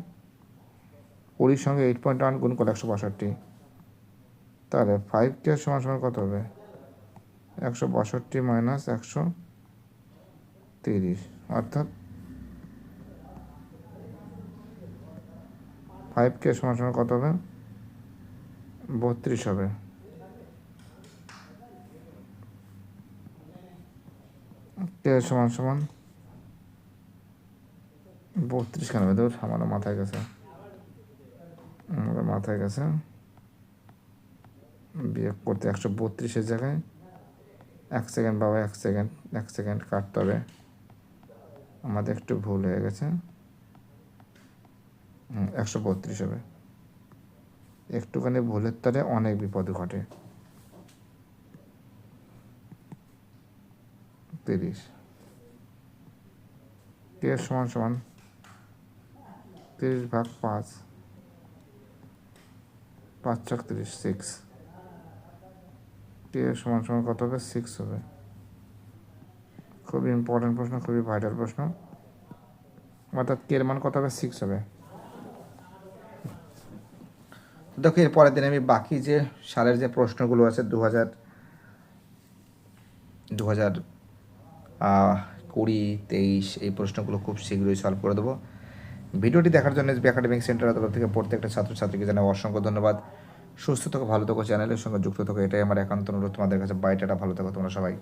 20 সঙ্গে 8.1 গুণ করলে 162। তাহলে 5k সমান সমান কত হবে? 162 মাইনাস 130, অর্থাৎ 5k সমান সমান কত হবে? 32 হবে। কে সমান সমান 32 কেন হবে? দূর, আমারও মাথায় গেছে, বিয়োগ করতে 132-এর জায়গায় 1 সেকেন্ড বাবা, 1 সেকেন্ড কাটতে হবে, আমাদের একটু ভুল হয়ে গেছে। 132 হবে। একটুখানি ভুলের তারে অনেক বিপদ ঘটে। 30 কে সমান সমান 30 ভাগ 5, 5 ছক 30, 6। কে সমান সমান কত হবে? 6 হবে। খুবই ইম্পর্টেন্ট প্রশ্ন, খুবই ভাইটাল প্রশ্ন, অর্থাৎ কে এর মান কত হবে? 6 হবে। দেখো এর পরের দিন আমি বাকি যে সালের যে প্রশ্নগুলো আছে 2020, 23 এই প্রশ্নগুলো খুব শীঘ্রই সলভ করে দেবো। ভিডিওটি দেখার জন্য এসবি একাডেমিক সেন্টারের তরফ থেকে প্রত্যেকটা ছাত্রছাত্রীকে জানাই অসংখ্য ধন্যবাদ। সুস্থ থাকো, ভালো থাকো, চ্যানেলের সঙ্গে যুক্ত থাকো, এটাই আমার একান্ত অনুরোধ তোমাদের কাছে। বাইটাটা ভালো থাকো তোমরা সবাই।